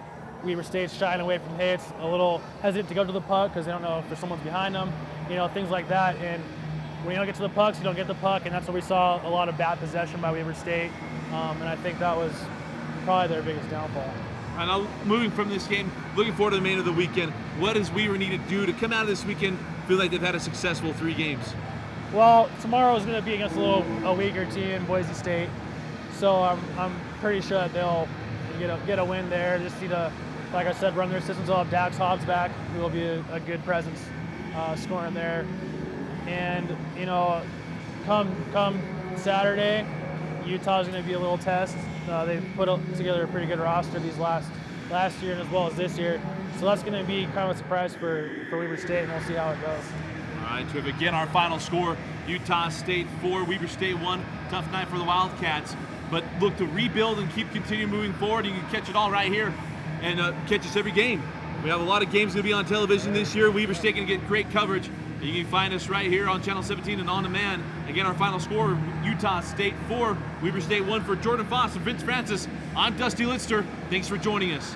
Weber State shying away from hits, a little hesitant to go to the puck because they don't know if there's someone's behind them, you know, things like that. And when you don't get to the pucks, you don't get the puck, and that's what we saw, a lot of bad possession by Weber State. And I think that was probably their biggest downfall. And now, moving from this game, looking forward to the remainder of the weekend, what does Weber need to do to come out of this weekend feel like they've had a successful 3 games? Well, tomorrow is going to be against a weaker team, Boise State. So I'm pretty sure that they'll get a win there. Just need to, like I said, run their systems. They'll have Dax Hobbs back, who will be a good presence scoring there. And, you know, come Saturday, Utah's going to be a little test. They've put together a pretty good roster these last year as well as this year. So that's going to be kind of a surprise for Weber State, and we'll see how it goes. All right, terrific. Again, our final score, Utah State 4, Weber State 1. Tough night for the Wildcats, but look to rebuild and continue moving forward. You can catch it all right here and catch us every game. We have a lot of games going to be on television this year. Weber State going to get great coverage. You can find us right here on Channel 17 and On Demand. Again, our final score, Utah State 4, Weber State 1. For Jordan Foss and Vince Francis, I'm Dusty Litster. Thanks for joining us.